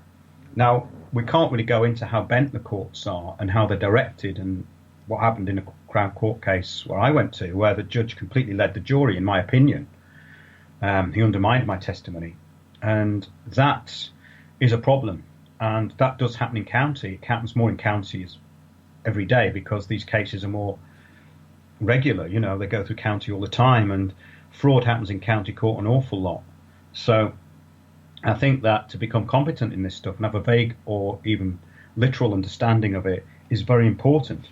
Now, we can't really go into how bent the courts are and how they're directed, and what happened in a Crown Court case where I went to, where the judge completely led the jury, in my opinion. He undermined my testimony, and that is a problem. And that does happen in county. It happens more in counties every day, because these cases are more regular. You know, they go through county all the time, and fraud happens in county court an awful lot. So I think that to become competent in this stuff and have a vague or even literal understanding of it is very important.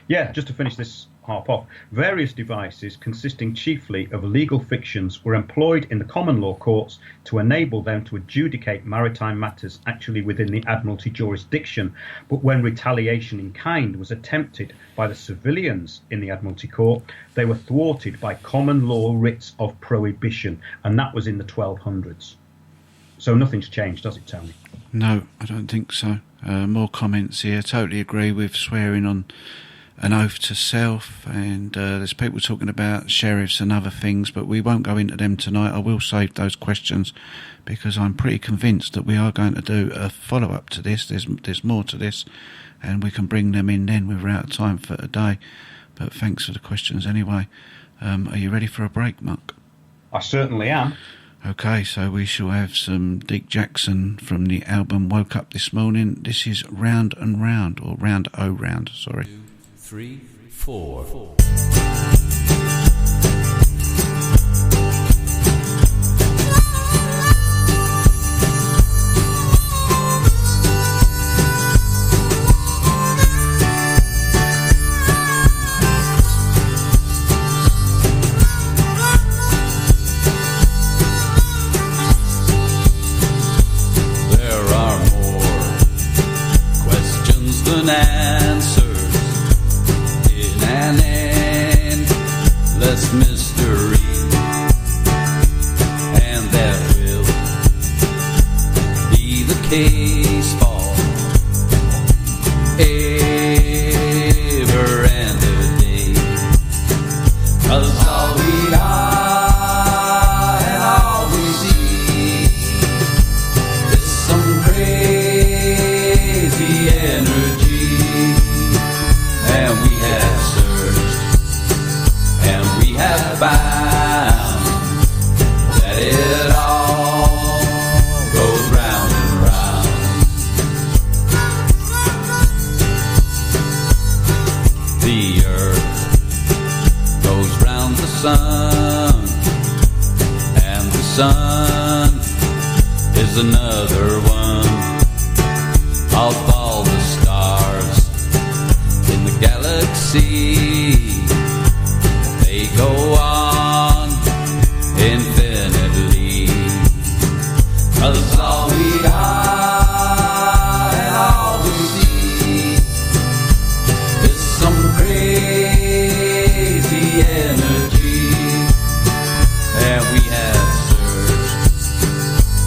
Yeah, just to finish this half off, various devices consisting chiefly of legal fictions were employed in the common law courts to enable them to adjudicate maritime matters actually within the Admiralty jurisdiction. But when retaliation in kind was attempted by the civilians in the Admiralty court, they were thwarted by common law writs of prohibition, and that was in the 1200s. So nothing's changed, does it, Tony? No, I don't think so. More comments here. Totally agree with swearing on an oath to self, and there's people talking about sheriffs and other things, but we won't go into them tonight. I will save those questions because I'm pretty convinced that we are going to do a follow-up to this. There's more to this, and we can bring them in then. We're out of time for today, but thanks for the questions anyway. Are you ready for a break, Muck? I certainly am. Okay, so we shall have some Dick Jackson from the album Woke Up This Morning. This is Round and Round, or Round O Round, sorry. 2, 3, 4. Answers in an endless mystery, and that will be the case for ever and a day, 'cause all we are and all we see is some crazy energy. And we have searched, and we have found that it all goes round and round. The earth goes round the sun, and the sun is another one of all the stars in the galaxy. They go on infinitely, 'cause all we are and all we see is some crazy energy. And we have searched,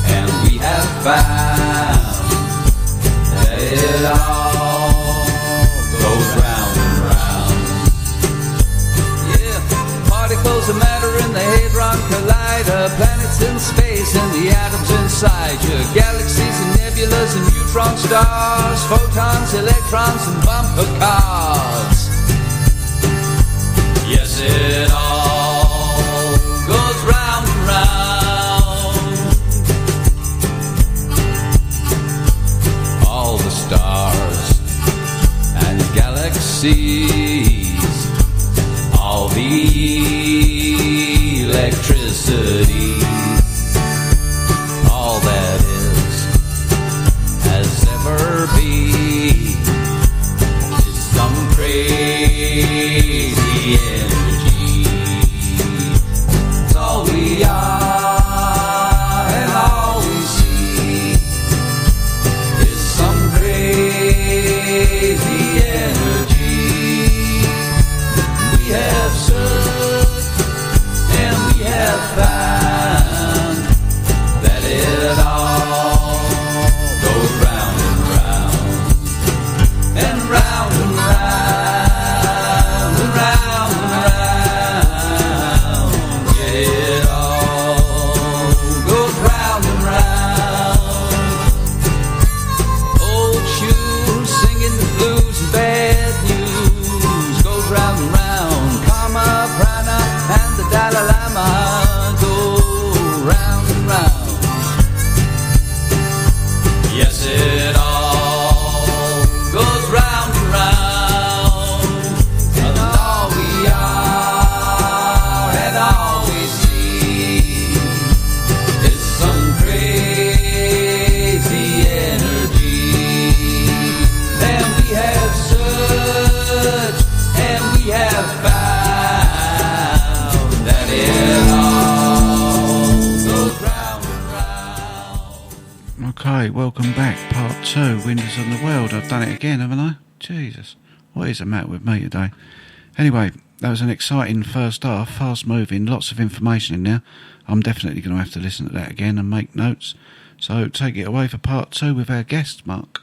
and we have found that it all goes round and round. Yeah, particles of matter in the Hadron Collider, planets in space and the atoms inside you, galaxies and nebulas and neutron stars, photons, electrons and bumper cars. Yes, it all goes round and round. All the stars and galaxies, all the electricity, all that is, has ever been, is some crazy energy. It's all we are and all we see is some crazy energy. We have searched and we have found that it all goes round and round and round and round and round and round. Yeah, it all goes round and round. Old shoes singing the blues and bad news goes round and round. Karma, prana, and the Dalai Lama go round and round. Yes, it all goes round and round. And all we are and all we see is some crazy energy. And we have searched and we have found that it all goes round and round. Okay, welcome back, part 2, Windows on the World. I've done it again, haven't I? Jesus, what is the matter with me today? Anyway, that was an exciting first half, fast moving, lots of information in there. I'm definitely going to have to listen to that again and make notes. So take it away for part 2 with our guest, Mark.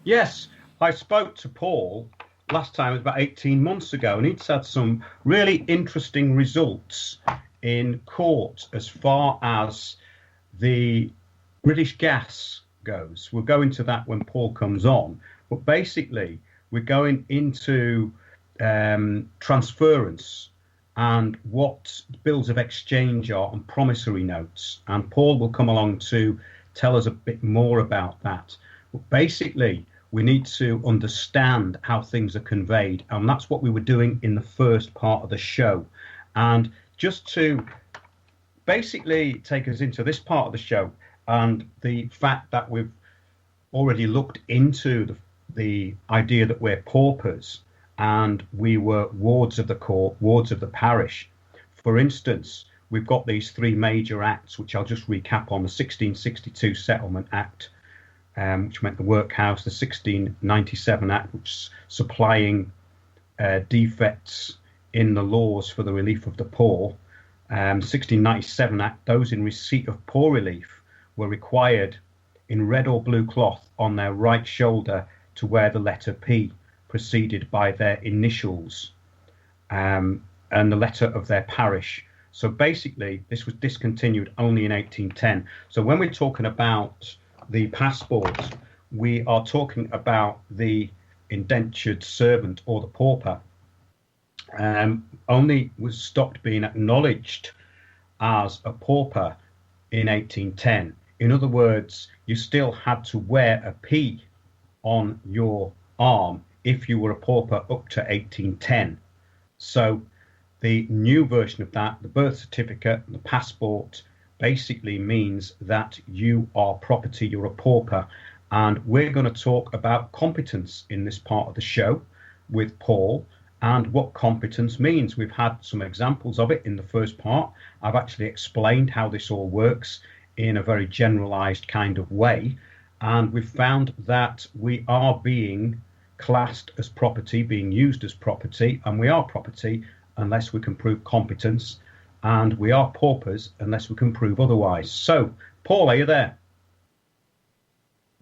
Yes, I spoke to Paul last time was about 18 months ago, and he'd had some really interesting results in court as far as the British Gas goes. We'll go into that when Paul comes on, but basically we're going into transference and what bills of exchange are and promissory notes, and Paul will come along to tell us a bit more about that. But basically we need to understand how things are conveyed, and that's what we were doing in the first part of the show. And just to basically take us into this part of the show and the fact that we've already looked into the idea that we're paupers and we were wards of the court, wards of the parish. For instance, we've got these three major acts, which I'll just recap on: the 1662 Settlement Act, which meant the workhouse; the 1697 Act, which supplying defects in the laws for the relief of the poor; 1697 Act, those in receipt of poor relief were required in red or blue cloth on their right shoulder to wear the letter P, preceded by their initials and the letter of their parish. So basically, this was discontinued only in 1810. So when we're talking about the passport, we are talking about the indentured servant or the pauper. Only was stopped being acknowledged as a pauper in 1810. In other words, you still had to wear a P on your arm if you were a pauper up to 1810. So the new version of that, the birth certificate, the passport, basically means that you are property, you're a pauper. And we're going to talk about competence in this part of the show with Paul and what competence means. We've had some examples of it in the first part. I've actually explained how this all works in a very generalized kind of way. And we've found that we are being classed as property, being used as property, and we are property unless we can prove competence, and we are paupers unless we can prove otherwise. So, Paul, are you there?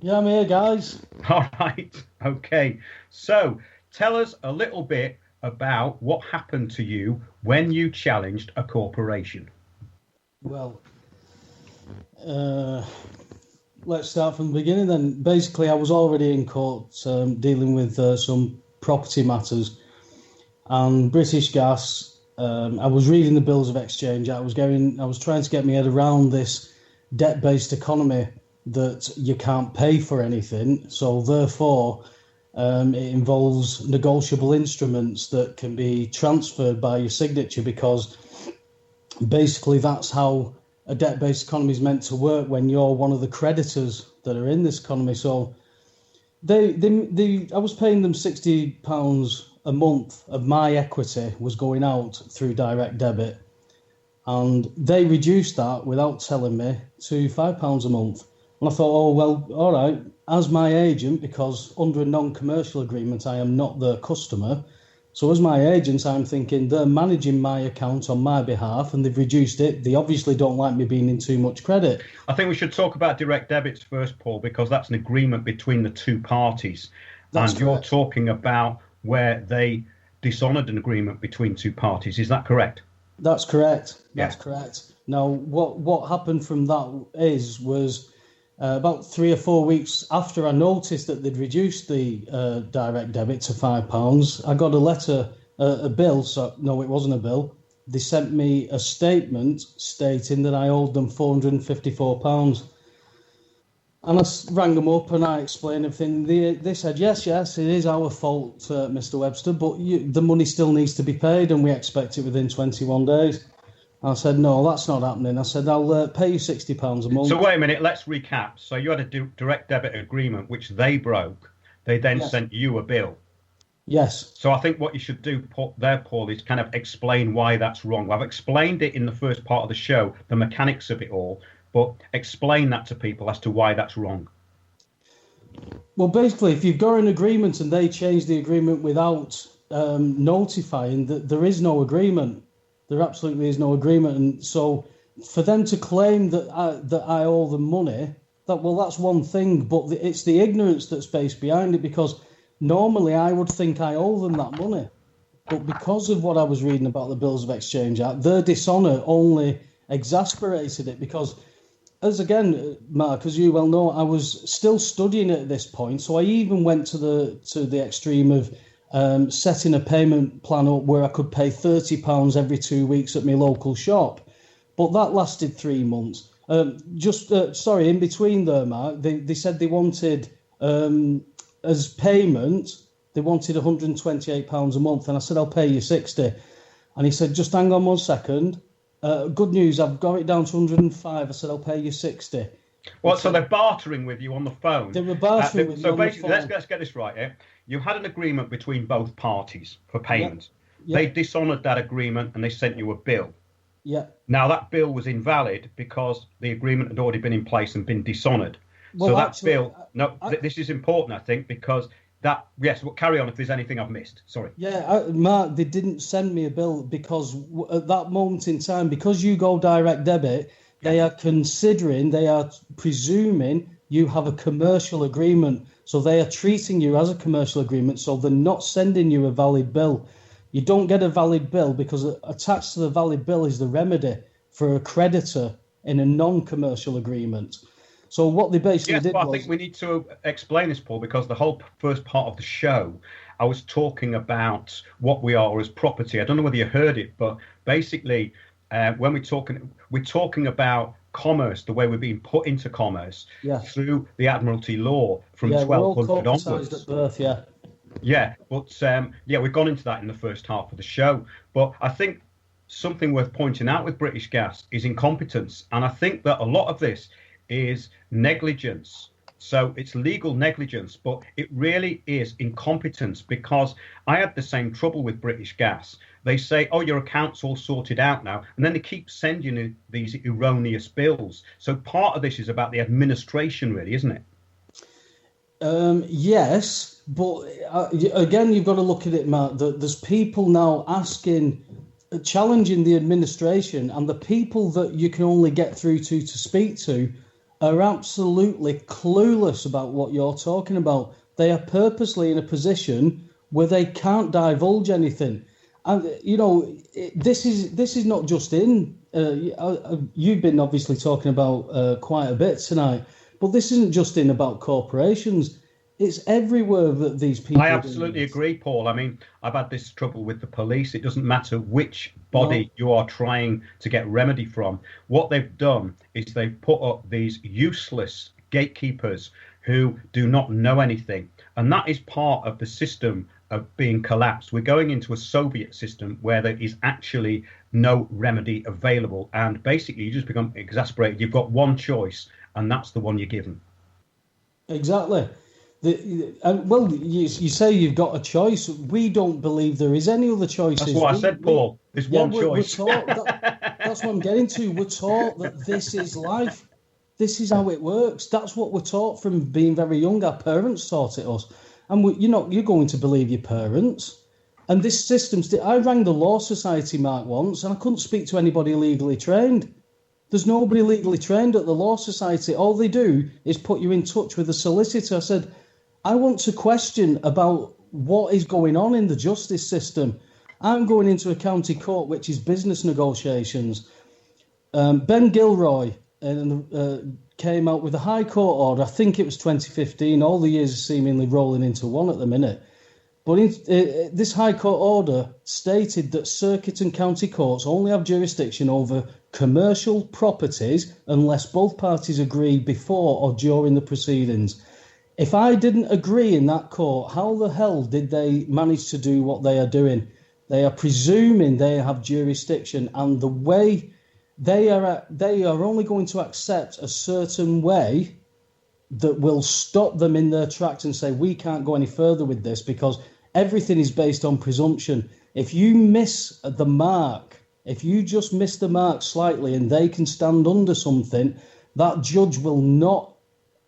Yeah, I'm here, guys. All right. Okay. So, tell us a little bit about what happened to you when you challenged a corporation. Well, let's start from the beginning then. Basically, I was already in court dealing with some property matters, and British Gas. I was reading the bills of exchange. I was trying to get my head around this debt-based economy that you can't pay for anything. So therefore, it involves negotiable instruments that can be transferred by your signature, because basically that's how a debt-based economy is meant to work when you're one of the creditors that are in this economy. So I was paying them £60 a month of my equity was going out through direct debit, and they reduced that without telling me to £5 a month. And I thought, oh, well, all right, as my agent, because under a non-commercial agreement, I am not their customer. So as my agent, I'm thinking they're managing my account on my behalf and they've reduced it. They obviously don't like me being in too much credit. I think we should talk about direct debits first, Paul, because that's an agreement between the two parties. That's and correct. You're talking about where they dishonoured an agreement between two parties. Is that correct? That's correct. That's Yeah. correct. Now, what happened from that was about 3 or 4 weeks after I noticed that they'd reduced the direct debit to £5, I got a letter, a bill. So no, it wasn't a bill. They sent me a statement stating that I owed them £454. And I rang them up and I explained everything. They said, yes, it is our fault, Mr. Webster, but the money still needs to be paid and we expect it within 21 days. I said, no, that's not happening. I said, I'll pay you £60 a month. So wait a minute, let's recap. So you had a direct debit agreement, which they broke. They then sent you a bill. Yes. So I think what you should do there, Paul, is kind of explain why that's wrong. I've explained it in the first part of the show, the mechanics of it all, but explain that to people as to why that's wrong. Well, basically, if you've got an agreement and they change the agreement without notifying, that there is no agreement. There absolutely is no agreement. And so for them to claim that I owe them money, that's one thing, but it's the ignorance that's based behind it, because normally I would think I owe them that money. But because of what I was reading about the Bills of Exchange Act, their dishonour only exasperated it because, as again, Mark, as you well know, I was still studying at this point. So I even went to the extreme of setting a payment plan up where I could pay £30 every 2 weeks at my local shop. But that lasted 3 months. In between there, Mark, they said they wanted, as payment, they wanted £128 a month. And I said, I'll pay you 60. And he said, just hang on 1 second. Good news, I've got it down to 105. I said, I'll pay you 60. Well, so they're bartering with you on the phone. They were bartering with you on the phone. So basically, let's get this right here. You had an agreement between both parties for payment. Yeah. They dishonoured that agreement and they sent you a bill. Yeah. Now, that bill was invalid because the agreement had already been in place and been dishonoured. Well, so that bill... this is important, I think, because... Yes, well, carry on if there's anything I've missed. Sorry. Yeah, Mark, they didn't send me a bill because at that moment in time, because you go direct debit, they are presuming you have a commercial agreement. So they are treating you as a commercial agreement. So they're not sending you a valid bill. You don't get a valid bill because attached to the valid bill is the remedy for a creditor in a non-commercial agreement. So what they basically did was... I think we need to explain this, Paul, because the whole first part of the show, I was talking about what we are as property. I don't know whether you heard it, but basically, when we're talking about commerce, the way we're being put into commerce through the Admiralty law from 1200 onwards. At birth, yeah. Yeah, but we've gone into that in the first half of the show. But I think something worth pointing out with British Gas is incompetence, and I think that a lot of this is negligence. So it's legal negligence, but it really is incompetence, because I had the same trouble with British Gas. They say, oh, your account's all sorted out now, and then they keep sending you these erroneous bills. So part of this is about the administration, really, isn't it? Yes, but again, you've got to look at it, Mark. There's people now challenging the administration, and the people that you can only get through to speak to are absolutely clueless about what you're talking about. They are purposely in a position where they can't divulge anything. And, this is not just in... you've been obviously talking about quite a bit tonight, but this isn't just in about corporations. It's everywhere that these people... I absolutely agree, Paul. I mean, I've had this trouble with the police. It doesn't matter which body you are trying to get remedy from. What they've done is they've put up these useless gatekeepers who do not know anything. And that is part of the system of being collapsed. We're going into a Soviet system where there is actually no remedy available. And basically, you just become exasperated. You've got one choice, and that's the one you're given. Exactly. You say you've got a choice. We don't believe there is any other choices. That's what I said, Paul. There's one choice. That's what I'm getting to. We're taught that this is life. This is how it works. That's what we're taught from being very young. Our parents taught it us. And you're going to believe your parents. And this system, I rang the Law Society, Mark, once, and I couldn't speak to anybody legally trained. There's nobody legally trained at the Law Society. All they do is put you in touch with a solicitor. I said, I want to question about what is going on in the justice system. I'm going into a county court, which is business negotiations. Ben Gilroy came out with a High Court order. I think it was 2015. All the years are seemingly rolling into one at the minute. But this High Court order stated that circuit and county courts only have jurisdiction over commercial properties unless both parties agree before or during the proceedings. If I didn't agree in that court, how the hell did they manage to do what they are doing? They are presuming they have jurisdiction, and the way they are only going to accept a certain way that will stop them in their tracks and say, we can't go any further with this because everything is based on presumption. If you miss the mark, if you just miss the mark slightly and they can stand under something, that judge will not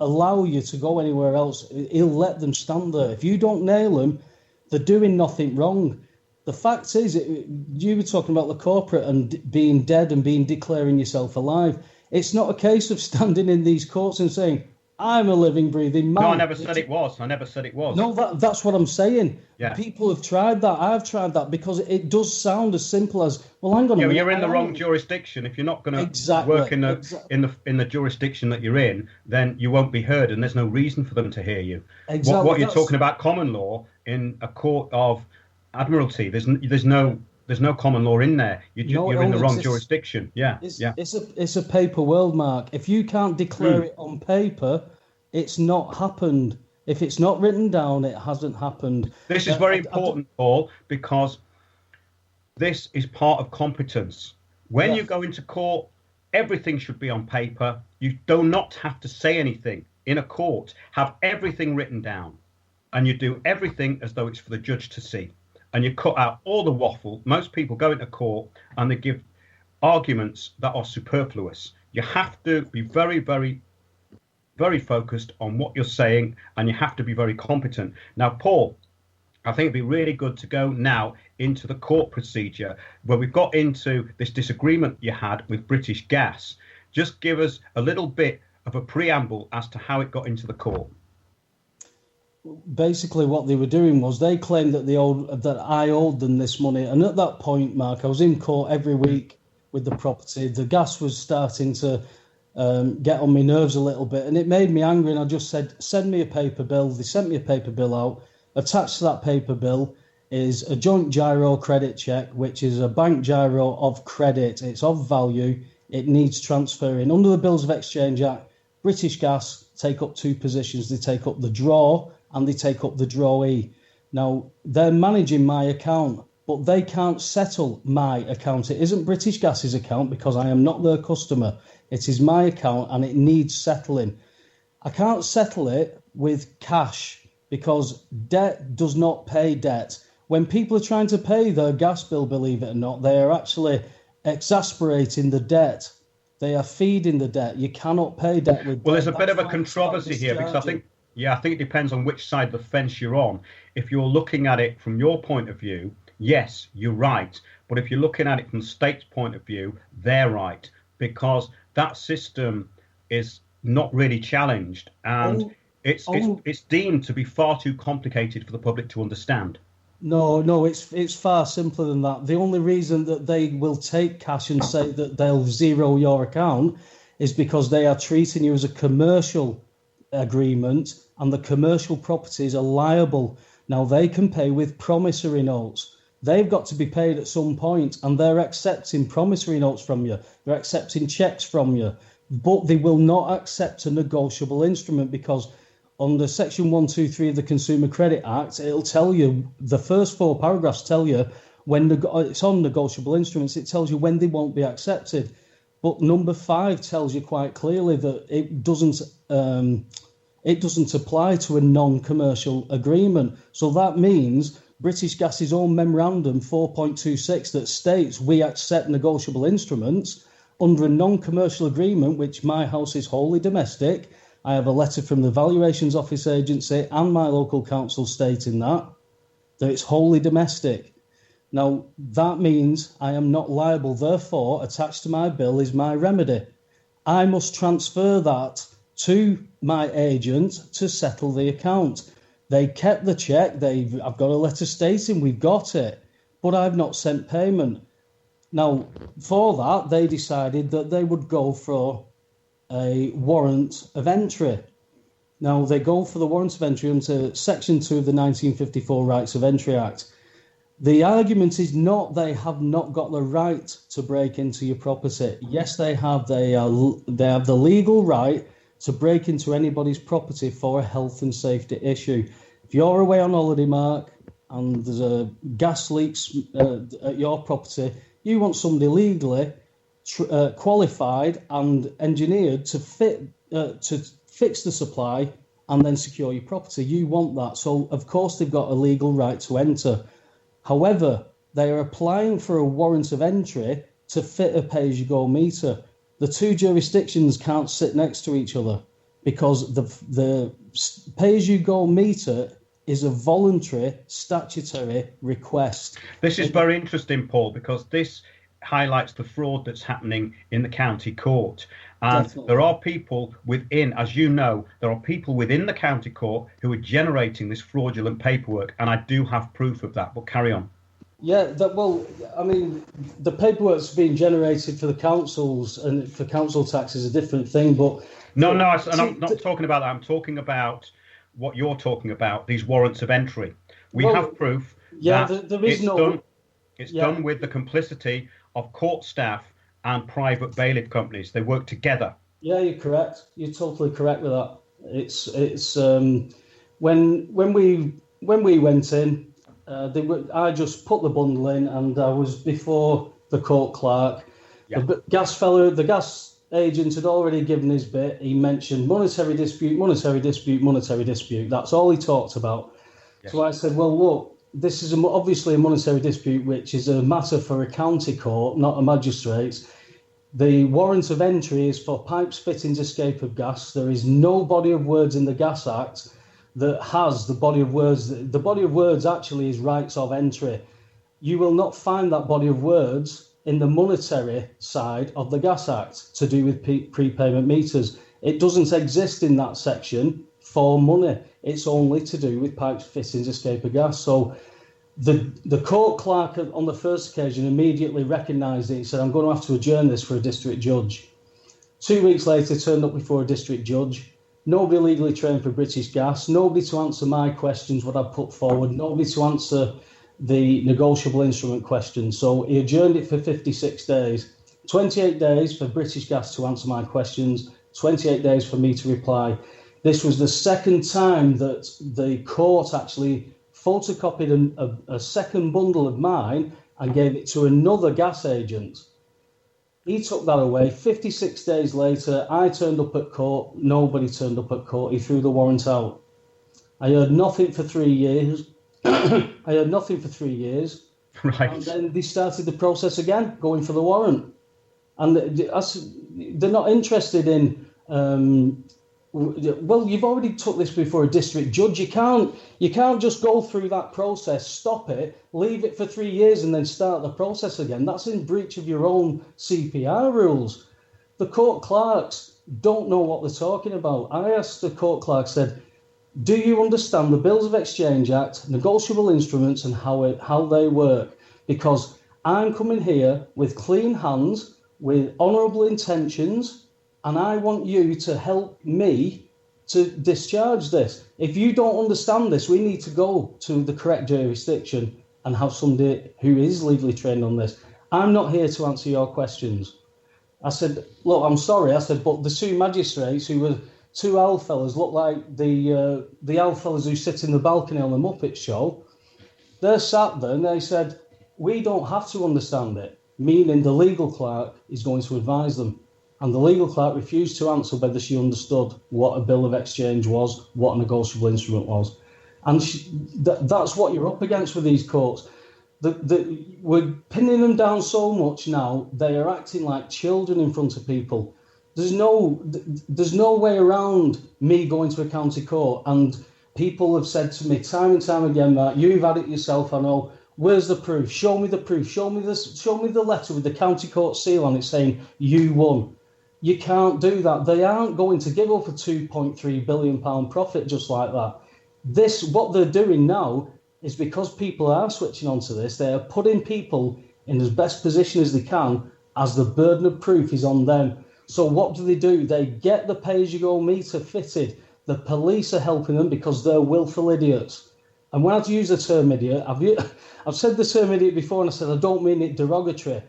allow you to go anywhere else. He'll let them stand there. If you don't nail them, they're doing nothing wrong. The fact is, you were talking about the corporate and being dead and declaring yourself alive. It's not a case of standing in these courts and saying, I'm a living, breathing man. No, I never said it was. I never said it was. No, that's what I'm saying. Yeah. People have tried that. I've tried that because it does sound as simple as, well, hang on a minute. You're in the wrong jurisdiction. If you're not going to work in the jurisdiction that you're in, then you won't be heard, and there's no reason for them to hear you. Exactly. What you're talking about, common law in a court of admiralty, there's no common law in there. You're in the wrong jurisdiction. Yeah, It's a paper world, Mark. If you can't declare it on paper, it's not happened. If it's not written down, it hasn't happened. This is very important, Paul, because this is part of competence. When you go into court, everything should be on paper. You do not have to say anything in a court. Have everything written down, and you do everything as though it's for the judge to see. And you cut out all the waffle. Most people go into court and they give arguments that are superfluous. You have to be very, very, very focused on what you're saying, and you have to be very competent. Now, Paul, I think it'd be really good to go now into the court procedure where we've got into this disagreement you had with British Gas. Just give us a little bit of a preamble as to how it got into the court. Basically, what they were doing was they claimed that I owed them this money. And at that point, Mark, I was in court every week with the property. The gas was starting to get on my nerves a little bit, and it made me angry. And I just said, send me a paper bill. They sent me a paper bill out. Attached to that paper bill is a joint giro credit check, which is a bank giro of credit. It's of value. It needs transferring. Under the Bills of Exchange Act, British Gas take up two positions. They take up the draw and they take up the drawee. Now, they're managing my account, but they can't settle my account. It isn't British Gas's account because I am not their customer. It is my account and it needs settling. I can't settle it with cash because debt does not pay debt. When people are trying to pay their gas bill, believe it or not, they are actually exasperating the debt. They are feeding the debt. You cannot pay debt with debt. Well, there's a bit of a controversy here because I think it depends on which side of the fence you're on. If you're looking at it from your point of view, yes, you're right. But if you're looking at it from the state's point of view, they're right, because that system is not really challenged, and it's deemed to be far too complicated for the public to understand. No, it's far simpler than that. The only reason that they will take cash and say that they'll zero your account is because they are treating you as a commercial agreement, and the commercial properties are liable. Now, they can pay with promissory notes. They've got to be paid at some point, and they're accepting promissory notes from you. They're accepting checks from you, but they will not accept a negotiable instrument because under Section 123 of the Consumer Credit Act, it'll tell you, the first four paragraphs tell you when it's on negotiable instruments, it tells you when they won't be accepted. But number 5 tells you quite clearly that it doesn't apply to a non-commercial agreement. So that means British Gas's own memorandum 4.26 that states we accept negotiable instruments under a non-commercial agreement, which my house is wholly domestic. I have a letter from the Valuations Office Agency and my local council stating that it's wholly domestic. Now, that means I am not liable. Therefore, attached to my bill is my remedy. I must transfer that to my agent to settle the account. They kept the check. I've got a letter stating we've got it, but I've not sent payment. Now, for that, they decided that they would go for a warrant of entry. Now, they go for the warrant of entry under Section 2 of the 1954 Rights of Entry Act. The argument is not they have not got the right to break into your property. Yes, they have. They have the legal right to break into anybody's property for a health and safety issue. If you're away on holiday, Mark, and there's a gas leaks at your property, you want somebody legally qualified and engineered to fix the supply and then secure your property. You want that. So, of course, they've got a legal right to enter. However, they are applying for a warrant of entry to fit a pay-as-you-go meter. The two jurisdictions can't sit next to each other because the pay-as-you-go meter is a voluntary statutory request. This is very interesting, Paul, because this highlights the fraud that's happening in the county court. And Definitely. there are people within, as you know, there are people within the county court who are generating this fraudulent paperwork. And I do have proof of that, but carry on. Yeah, I mean, the paperwork's being generated for the councils, and for council tax is a different thing. But I'm not talking about that. I'm talking about what you're talking about, these warrants of entry. We have proof. Yeah, that there is it's done with the complicity of court staff and private bailiff companies. They work together. Yeah, you're correct. You're totally correct with that. It's when we went in. I just put the bundle in, and I was before the court clerk. Yeah. The gas agent had already given his bit. He mentioned monetary dispute. That's all he talked about. Yes. So I said, well, look, this is obviously a monetary dispute, which is a matter for a county court, not a magistrate's. The warrant of entry is for pipes, fittings, escape of gas. There is no body of words in the Gas Act that has the body of words. The body of words actually is rights of entry. You will not find that body of words in the monetary side of the Gas Act to do with prepayment meters. It doesn't exist in that section for money. It's only to do with pipes, fittings, escape of gas. So the court clerk on the first occasion immediately recognised it. He said, I'm going to have to adjourn this for a district judge. 2 weeks later, turned up before a district judge. Nobody legally trained for British Gas. Nobody to answer my questions, what I put forward. Nobody to answer the negotiable instrument question. So he adjourned it for 56 days. 28 days for British Gas to answer my questions. 28 days for me to reply. This was the second time that the court actually photocopied a second bundle of mine and gave it to another gas agent. He took that away. 56 days later, I turned up at court. Nobody turned up at court. He threw the warrant out. I heard nothing for 3 years. Right. And then they started the process again, going for the warrant. And they're not interested in... well, you've already took this before a district judge. You can't just go through that process, stop it, leave it for 3 years and then start the process again. That's in breach of your own CPR rules. The court clerks don't know what they're talking about. I asked the court clerk, said, do you understand the Bills of Exchange Act, negotiable instruments and how they work? Because I'm coming here with clean hands, with honourable intentions, and I want you to help me to discharge this. If you don't understand this, we need to go to the correct jurisdiction and have somebody who is legally trained on this. I'm not here to answer your questions. I said, look, I'm sorry. I said, but the two magistrates who were two old fellas, look like the old fellas who sit in the balcony on the Muppet Show. They're sat there and they said, we don't have to understand it, meaning the legal clerk is going to advise them. And the legal clerk refused to answer whether she understood what a bill of exchange was, what a negotiable instrument was. And that's what you're up against with these courts. We're pinning them down so much now, they are acting like children in front of people. There's no way around me going to a county court. And people have said to me time and time again, Matt, you've had it yourself, I know. Where's the proof? Show me the proof. Show me the letter with the county court seal on it saying you won. You can't do that. They aren't going to give up a £2.3 billion profit just like that. What they're doing now is because people are switching onto this, they are putting people in as best position as they can as the burden of proof is on them. So what do? They get the pay-as-you-go meter fitted. The police are helping them because they're willful idiots. And when I use the term idiot, I've said the term idiot before and I said I don't mean it derogatory.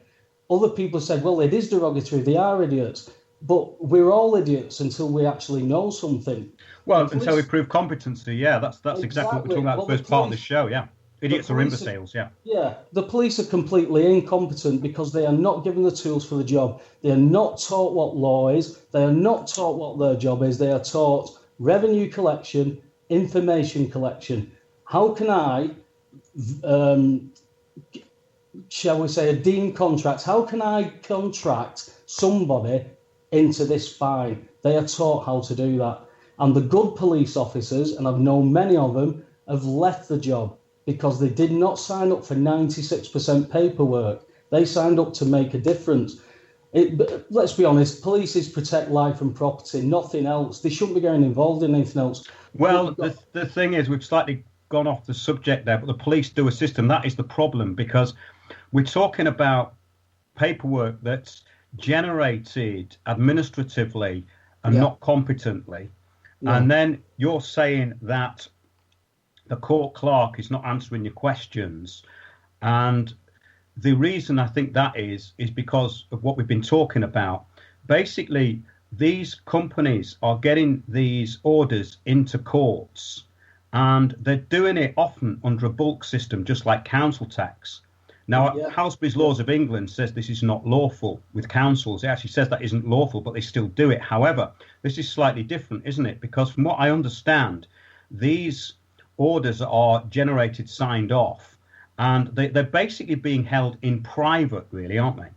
Other people said, well, it is derogatory. They are idiots. But we're all idiots until we actually know something. Well, until we prove competency, yeah, that's exactly what we're talking about the first part of the show, yeah. Idiots or imbeciles, yeah. Yeah, the police are completely incompetent because they are not given the tools for the job. They are not taught what law is. They are not taught what their job is. They are taught revenue collection, information collection. How can I, shall we say, a deemed contract? How can I contract somebody into this fine? They are taught how to do that. And the good police officers, and I've known many of them, have left the job because they did not sign up for 96% paperwork. They signed up to make a difference. But let's be honest, police protect life and property, nothing else. They shouldn't be getting involved in anything else. Well, the thing is, we've slightly gone off the subject there, but the police do assist them. That is the problem, because we're talking about paperwork that's generated administratively and not competently. Yeah. And then you're saying that the court clerk is not answering your questions. And the reason I think that is because of what we've been talking about. Basically, these companies are getting these orders into courts, and they're doing it often under a bulk system, just like council tax. Now, Houseby's Laws of England says this is not lawful with councils. It actually says that isn't lawful, but they still do it. However, this is slightly different, isn't it? Because from what I understand, these orders are generated, signed off, and they're basically being held in private, really, aren't they?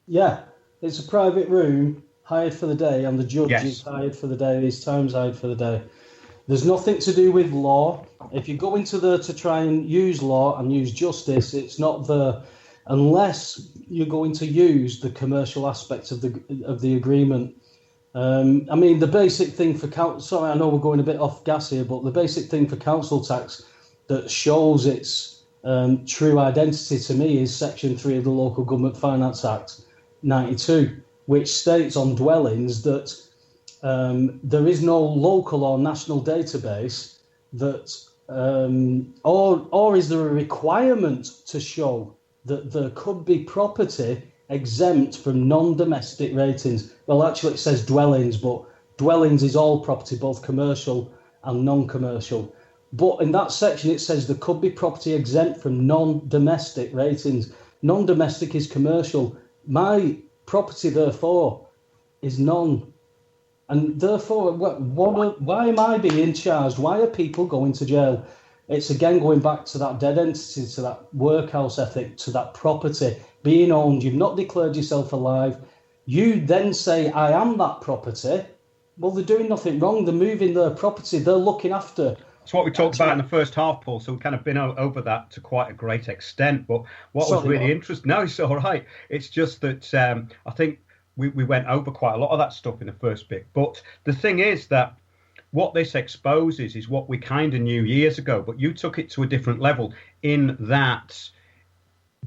Yeah, it's a private room hired for the day, and the judge is hired for the day. These times hired for the day. There's nothing to do with law. If you go into there to try and use law and use justice, it's not there unless you're going to use the commercial aspects of the agreement. I mean, the basic thing for sorry, I know we're going a bit off gas here, but the basic thing for council tax that shows its true identity to me is Section 3 of the Local Government Finance Act 92, which states on dwellings that there is no local or national database that, or is there a requirement to show that there could be property exempt from non-domestic ratings? Well, actually it says dwellings, but dwellings is all property, both commercial and non-commercial. But in that section it says there could be property exempt from non-domestic ratings. Non-domestic is commercial. My property, therefore, is non. And therefore, why am I being charged? Why are people going to jail? It's again going back to that dead entity, to that workhouse ethic, to that property being owned. You've not declared yourself alive. You then say, I am that property. Well, they're doing nothing wrong. They're moving their property. They're looking after. It's what we talked about in the first half, Paul. So we've kind of been over that to quite a great extent. But what was really interesting, no, it's all right. It's just that I think we went over quite a lot of that stuff in the first bit. But the thing is that what this exposes is what we kind of knew years ago, but you took it to a different level in that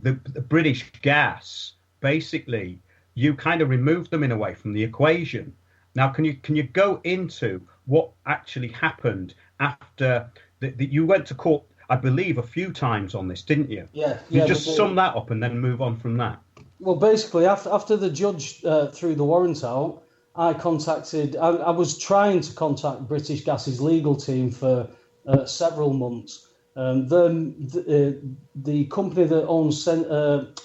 the British Gas, basically, you kind of removed them in a way from the equation. Now, can you go into what actually happened after you went to court, I believe, a few times on this, didn't you? Yeah. You just sum that up and then move on from that. Well, basically, after the judge threw the warrant out, I was trying to contact British Gas's legal team for several months. The company that owns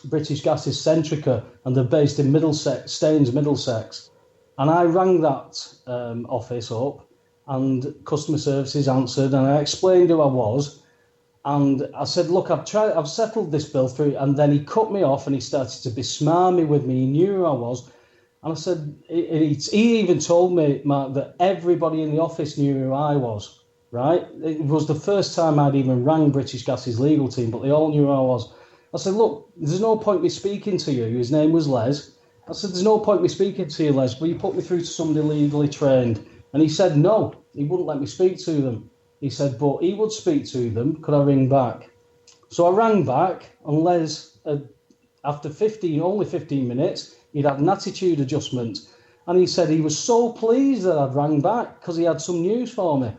British Gas is Centrica, and they're based in Middlesex, Staines, Middlesex. And I rang that office up, and customer services answered, and I explained who I was. And I said, look, I've settled this bill through. And then he cut me off and he started to besmar me with me. He knew who I was. And I said, he even told me, Mark, that everybody in the office knew who I was, right? It was the first time I'd even rang British Gas's legal team, but they all knew who I was. I said, look, there's no point me speaking to you. His name was Les. I said, there's no point me speaking to you, Les. Will you put me through to somebody legally trained? And he said, no, he wouldn't let me speak to them. He said, but he would speak to them. Could I ring back? So I rang back, and Les, after only 15 minutes, he'd had an attitude adjustment. And he said he was so pleased that I'd rang back because he had some news for me.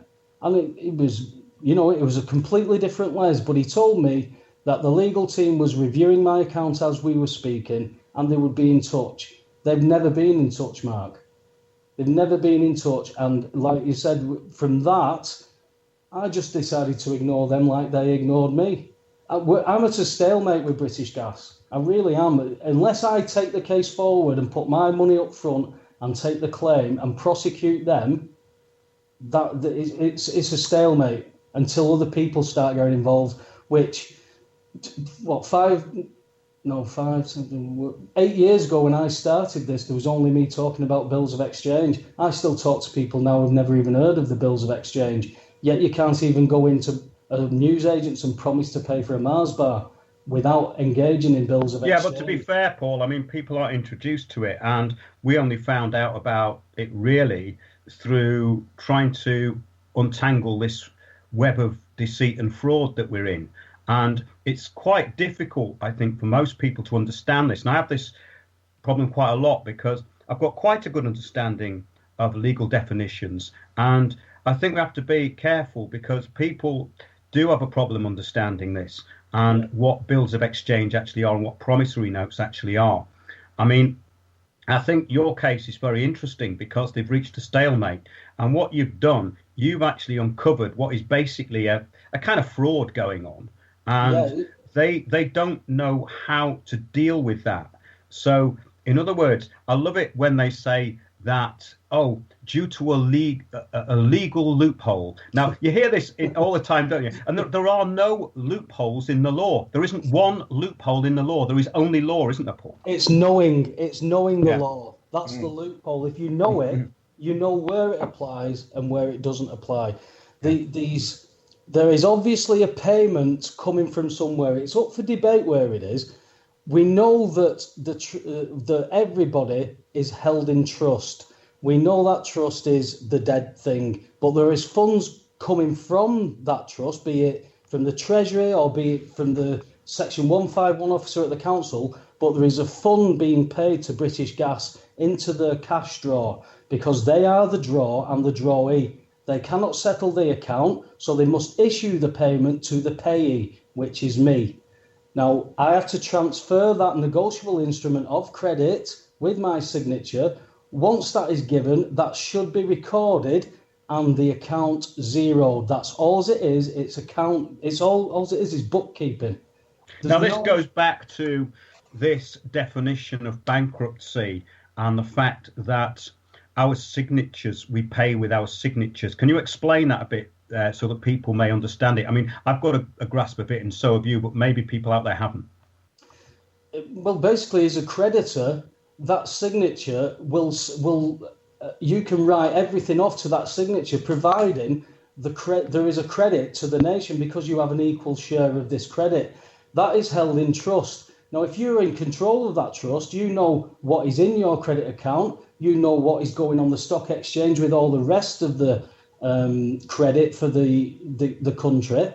And it was a completely different Les. But he told me that the legal team was reviewing my account as we were speaking, and they would be in touch. They've never been in touch, Mark. They've never been in touch. And like you said, from that, I just decided to ignore them like they ignored me. I'm at a stalemate with British Gas. I really am. Unless I take the case forward and put my money up front and take the claim and prosecute them, it's a stalemate until other people start getting involved, which, 8 years ago when I started this, there was only me talking about bills of exchange. I still talk to people now who've never even heard of the bills of exchange. Yet you can't even go into newsagents and promise to pay for a Mars bar. without engaging in bills of exchange. Yeah, but to be fair, Paul, I mean, people are introduced to it, and we only found out about it really through trying to untangle this web of deceit and fraud that we're in. And it's quite difficult, I think, for most people to understand this. And I have this problem quite a lot because I've got quite a good understanding of legal definitions. And I think we have to be careful because people do have a problem understanding this and what bills of exchange actually are and what promissory notes actually are. I mean, I think your case is very interesting because they've reached a stalemate. And what you've done, you've actually uncovered what is basically a kind of fraud going on. And they don't know how to deal with that. So, in other words, I love it when they say that, oh, due to a legal loophole. Now, you hear this all the time, don't you? And there are no loopholes in the law. There isn't one loophole in the law. There is only law, isn't there, Paul? It's knowing the law. That's the loophole. If you know it, you know where it applies and where it doesn't apply. There is obviously a payment coming from somewhere. It's up for debate where it is. We know that that everybody is held in trust. We know that trust is the dead thing, but there is funds coming from that trust, be it from the Treasury or be it from the Section 151 officer at the council, but there is a fund being paid to British Gas into the cash drawer because they are the drawer and the drawee. They cannot settle the account, so they must issue the payment to the payee, which is me. Now, I have to transfer that negotiable instrument of credit with my signature. Once that is given, that should be recorded and the account zeroed. That's all it is. It's account. It's all it is bookkeeping. Now, this goes back to this definition of bankruptcy and the fact that our signatures, we pay with our signatures. Can you explain that a bit so that people may understand it? I mean, I've got a grasp of it and so have you, but maybe people out there haven't. Well, basically, as a creditor, that signature will you can write everything off to that signature, providing there is a credit to the nation because you have an equal share of this credit. That is held in trust. Now, if you're in control of that trust, you know what is in your credit account, you know what is going on the stock exchange with all the rest of the credit for the country,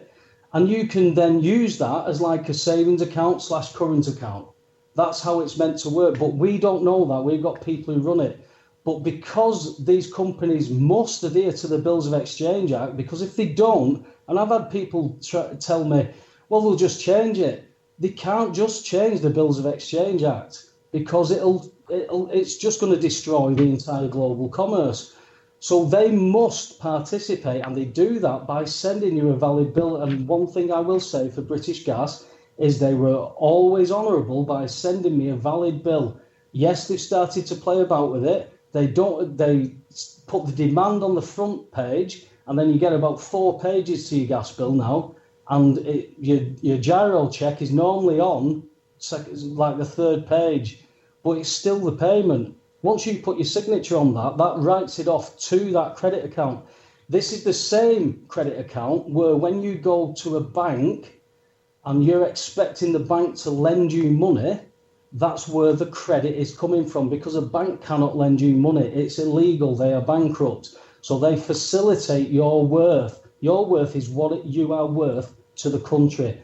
and you can then use that as like a savings account / current account. That's how it's meant to work, but we don't know that. We've got people who run it. But because these companies must adhere to the Bills of Exchange Act, because if they don't, and I've had people tell me, well, they'll just change it. They can't just change the Bills of Exchange Act because it's just going to destroy the entire global commerce. So they must participate, and they do that by sending you a valid bill. And one thing I will say for British Gas is they were always honourable by sending me a valid bill. Yes, they've started to play about with it. They put the demand on the front page, and then you get about 4 pages to your gas bill now. And your gyro check is normally on like the 3rd page, but it's still the payment. Once you put your signature on that writes it off to that credit account. This is the same credit account where when you go to a bank and you're expecting the bank to lend you money, that's where the credit is coming from, because a bank cannot lend you money. It's illegal. They are bankrupt. So they facilitate your worth. Your worth is what you are worth to the country.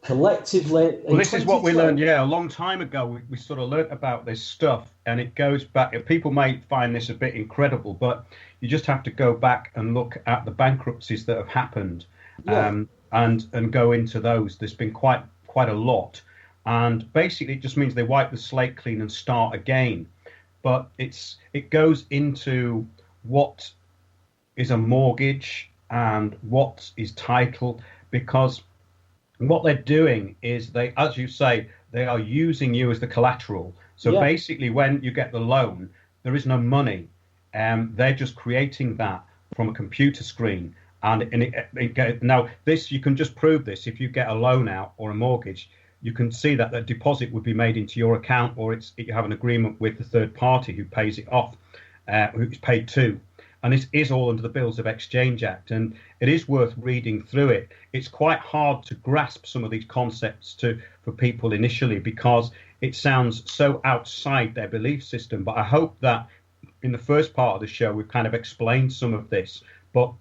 Collectively. Well, this is what we learned, a long time ago. We sort of learnt about this stuff, and it goes back. People may find this a bit incredible, but you just have to go back and look at the bankruptcies that have happened, and go into those. There's been quite a lot, and basically it just means they wipe the slate clean and start again. But it goes into what is a mortgage and what is title, because what they're doing is they, as you say, they are using you as the collateral. So basically, when you get the loan, there is no money. They're just creating that from a computer screen. Now, this, you can just prove this. If you get a loan out or a mortgage, you can see that the deposit would be made into your account, or you have an agreement with the third party who pays it off, who's paid to. and this is all under the Bills of Exchange Act, and it is worth reading through it. It's quite hard to grasp some of these concepts for people initially because it sounds so outside their belief system. But I hope that in the first part of the show we've kind of explained some of this. But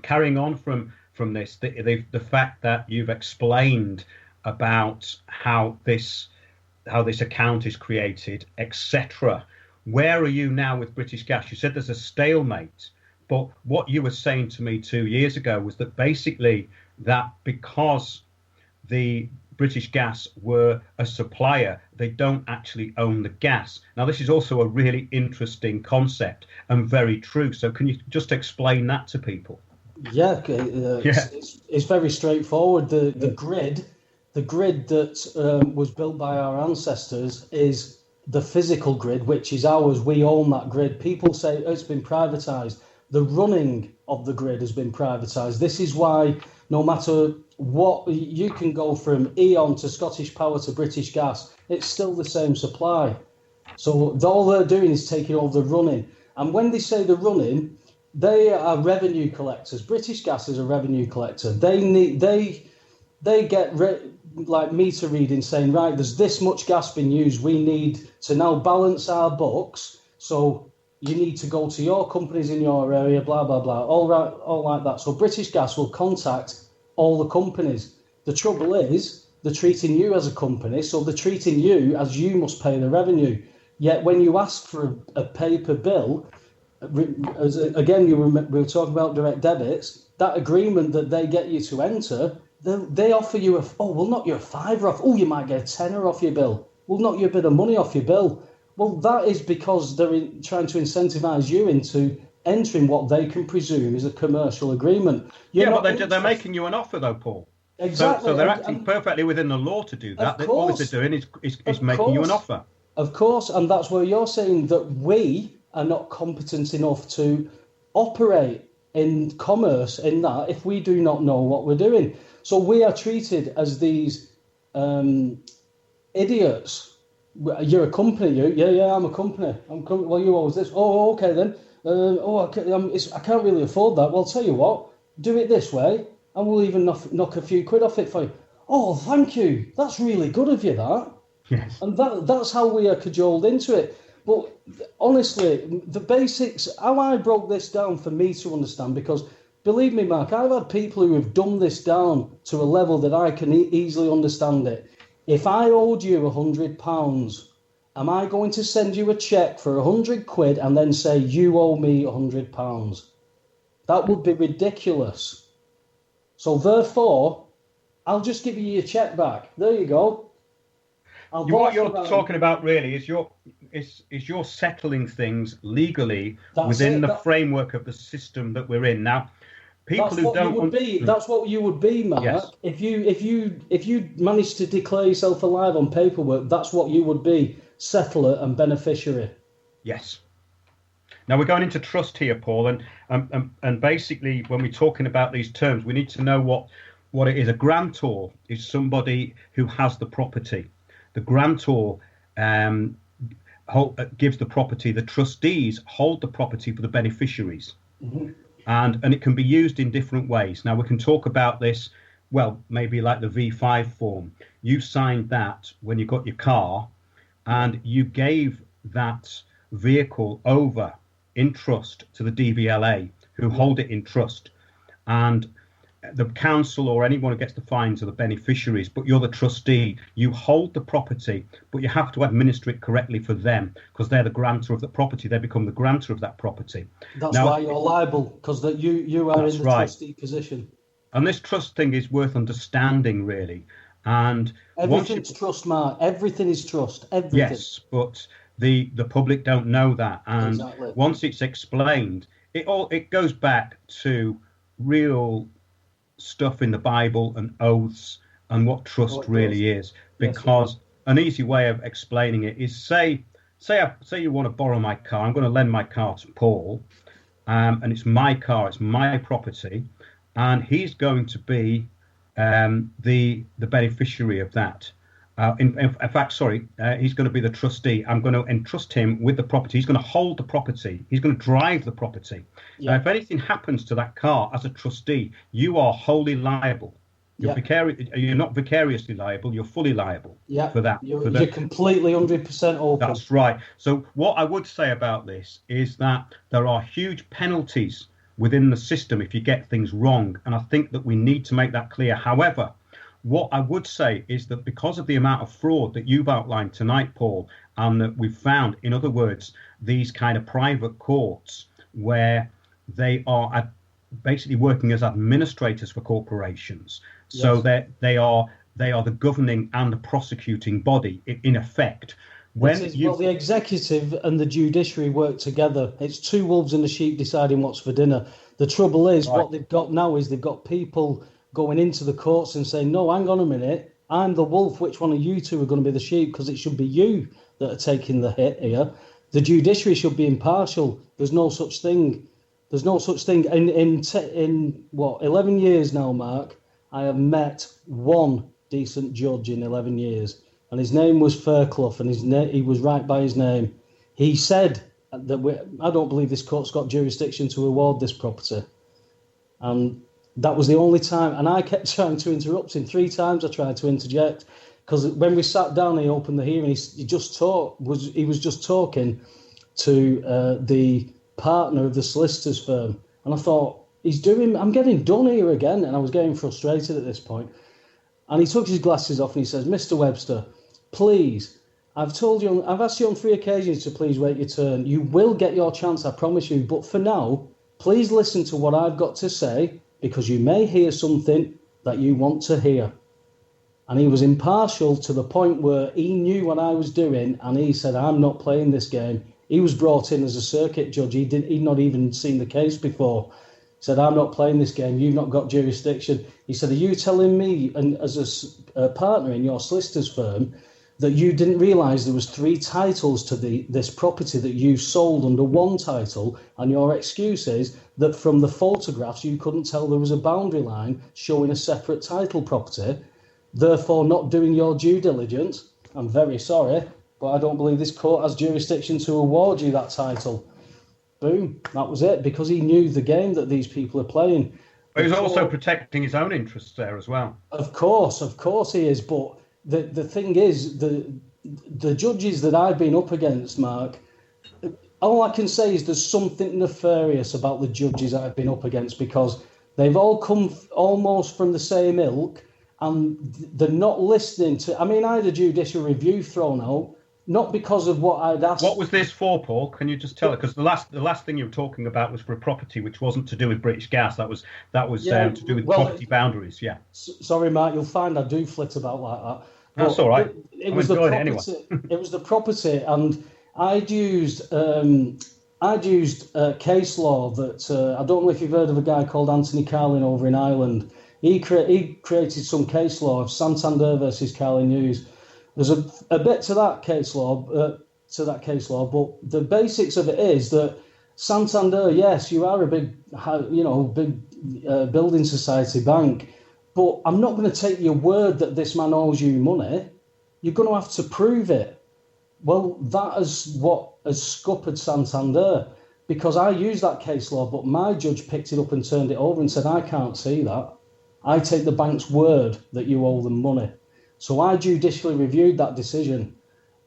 carrying on from this, the fact that you've explained about how this account is created, etc. Where are you now with British Gas? You said there's a stalemate, but what you were saying to me 2 years ago was that basically that because the British Gas were a supplier, they don't actually own the gas. Now, this is also a really interesting concept and very true. So can you just explain that to people? Yeah, it's very straightforward. The grid that was built by our ancestors is the physical grid, which is ours. We own that grid. People say it's been privatised. The running of the grid has been privatised. This is why no matter what, you can go from Eon to Scottish Power to British Gas, it's still the same supply. So all they're doing is taking over the running. And when they say the running, they are revenue collectors. British Gas is a revenue collector. They get like meter reading saying, right, there's this much gas being used. We need to now balance our books. So you need to go to your companies in your area, blah, blah, blah, all like that. So British Gas will contact all the companies. The trouble is they're treating you as a company. So they're treating you as you must pay the revenue. Yet when you ask for a paper bill, again, we were talking about direct debits, that agreement that they get you to enter, they offer you we'll knock you a £5 off. Oh, you might get a £10 off your bill. We'll knock you a bit of money off your bill. Well, that is because they're trying to incentivise you into entering what they can presume is a commercial agreement. But they're making you an offer, though, Paul. Exactly. So they're acting perfectly within the law to do that. All they're doing is making you an offer. Of course, and that's where you're saying that we are not competent enough to operate in commerce in that if we do not know what we're doing. So we are treated as these idiots. You're a company, you? Yeah, I'm a company. Well, you owe us this. Oh, okay then. I can't really afford that. Well, I'll tell you what, do it this way, and we'll even knock a few quid off it for you. Oh, thank you. That's really good of you, that. Yes. And that's how we are cajoled into it. But honestly, the basics, how I broke this down for me to understand, because believe me, Mark, I've had people who have dumbed this down to a level that I can easily understand it. If I owed you £100, am I going to send you a cheque for 100 quid and then say you owe me £100? That would be ridiculous. So therefore, I'll just give you your cheque back. There you go. What you're talking about really is you're settling things legally within the framework of the system that we're in now. People who don't. That's what you would be, Mark. Yes. If you managed to declare yourself alive on paperwork, that's what you would be: settler and beneficiary. Yes. Now we're going into trust here, Paul, and basically when we're talking about these terms, we need to know what it is. A grantor is somebody who has the property. The grantor gives the property. The trustees hold the property for the beneficiaries. Mm-hmm. And it can be used in different ways. Now, we can talk about this, well, maybe like the V5 form. You signed that when you got your car, and you gave that vehicle over in trust to the DVLA, who hold it in trust. And the council or anyone who gets the fines are the beneficiaries, but you're the trustee. You hold the property, but you have to administer it correctly for them because they're the grantor of the property. They become the grantor of that property. That's why you're liable, because that you are in the trustee position. And this trust thing is worth understanding, really. And everything's trust, Mark. Everything is trust. Everything. Yes, but the public don't know that. And exactly. Once it's explained, it goes back to real stuff in the Bible and oaths and what trust really is. Because an easy way of explaining it is say you want to borrow my car. I'm going to lend my car to Paul, and it's my car, it's my property, and he's going to be the beneficiary of that. In fact, sorry, he's going to be the trustee. I'm going to entrust him with the property. He's going to hold the property. He's going to drive the property. Yeah. If anything happens to that car as a trustee, you are wholly liable. You're not vicariously liable. You're fully liable for that. You're completely 100% open. That's right. So what I would say about this is that there are huge penalties within the system if you get things wrong. And I think that we need to make that clear. However, what I would say is that because of the amount of fraud that you've outlined tonight, Paul, and that we've found, in other words, these kind of private courts where they are basically working as administrators for corporations, so that they are the governing and the prosecuting body in effect. Well, the executive and the judiciary work together. It's two wolves and a sheep deciding what's for dinner. The trouble is, what they've got now is they've got people going into the courts and saying, no, hang on a minute, I'm the wolf, which one of you two are going to be the sheep? Because it should be you that are taking the hit here. The judiciary should be impartial. There's no such thing. There's no such thing. In 11 years now, Mark, I have met one decent judge in 11 years, and his name was Fairclough, and he was right by his name. He said that I don't believe this court's got jurisdiction to award this property. And that was the only time, and I kept trying to interrupt him. 3 times I tried to interject, because when we sat down and he opened the hearing, he was just talking to the partner of the solicitor's firm, and I thought, I'm getting done here again, and I was getting frustrated at this point. And he took his glasses off and he says, Mr. Webster, please, I've asked you on 3 occasions to please wait your turn. You will get your chance, I promise you, but for now, please listen to what I've got to say, because you may hear something that you want to hear. And he was impartial to the point where he knew what I was doing, and he said, I'm not playing this game. He was brought in as a circuit judge. He'd not even seen the case before. He said, I'm not playing this game. You've not got jurisdiction. He said, are you telling me, and as a partner in your solicitor's firm, that you didn't realise there was 3 titles to this property that you sold under one title, and your excuse is that from the photographs you couldn't tell there was a boundary line showing a separate title property, therefore not doing your due diligence? I'm very sorry, but I don't believe this court has jurisdiction to award you that title. Boom, that was it, because he knew the game that these people are playing. But he was also protecting his own interests there as well. Of course he is, but the thing is, the judges that I've been up against, Mark, all I can say is there's something nefarious about the judges I've been up against, because they've all come almost from the same ilk, and they're not listening to... I had a judicial review thrown out, not because of what I'd asked. What was this for, Paul? Can you just tell it? Because the last thing you were talking about was for a property which wasn't to do with British Gas. That was to do with property boundaries. Yeah. Sorry, Mark. You'll find I do flit about like that. That's all right. It was the property. Anyway. It was the property, and I'd used case law that I don't know if you've heard of a guy called Anthony Carlin over in Ireland. He created some case law of Santander versus Carlin Hughes. There's a bit to that case law, but the basics of it is that Santander, yes, you are a big building society bank, but I'm not going to take your word that this man owes you money. You're going to have to prove it. Well, that is what has scuppered Santander, because I used that case law, but my judge picked it up and turned it over and said, I can't see that. I take the bank's word that you owe them money. So I judicially reviewed that decision.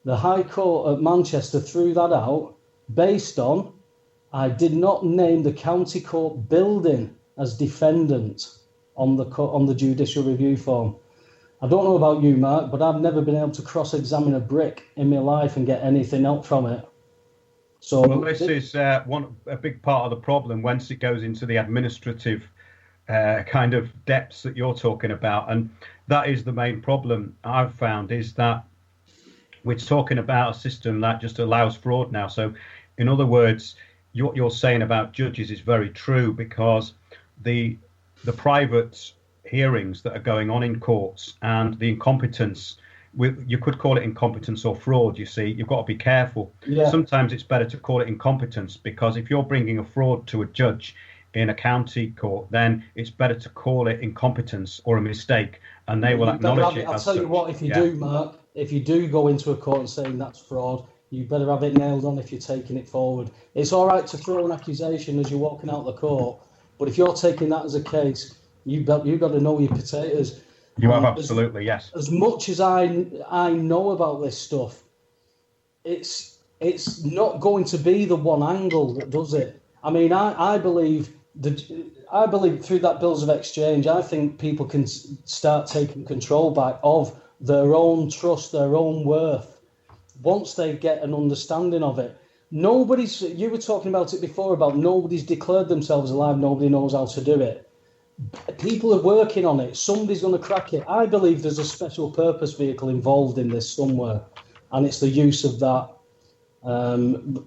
The High Court at Manchester threw that out based on I did not name the county court building as defendant on the judicial review form. I don't know about you, Mark, but I've never been able to cross-examine a brick in my life and get anything out from it. So this is a big part of the problem once it goes into the administrative kind of depths that you're talking about. And that is the main problem I've found, is that we're talking about a system that just allows fraud now. So in other words, what you're saying about judges is very true, because the private hearings that are going on in courts and the incompetence, you could call it incompetence or fraud, you see, you've got to be careful. Yeah. Sometimes it's better to call it incompetence, because if you're bringing a fraud to a judge, in a county court, then it's better to call it incompetence or a mistake, and they will acknowledge it. I'll tell you what, if you do, Mark, if you do go into a court and saying that's fraud, you better have it nailed on if you're taking it forward. It's all right to throw an accusation as you're walking out the court, but if you're taking that as a case, you've got to know your potatoes. You have absolutely, yes. As much as I know about this stuff, it's not going to be the one angle that does it. I mean, I believe through that bills of exchange, I think people can start taking control back of their own trust, their own worth, once they get an understanding of it. You were talking about it before, about nobody's declared themselves alive, nobody knows how to do it. People are working on it. Somebody's going to crack it. I believe there's a special purpose vehicle involved in this somewhere, and it's the use of that.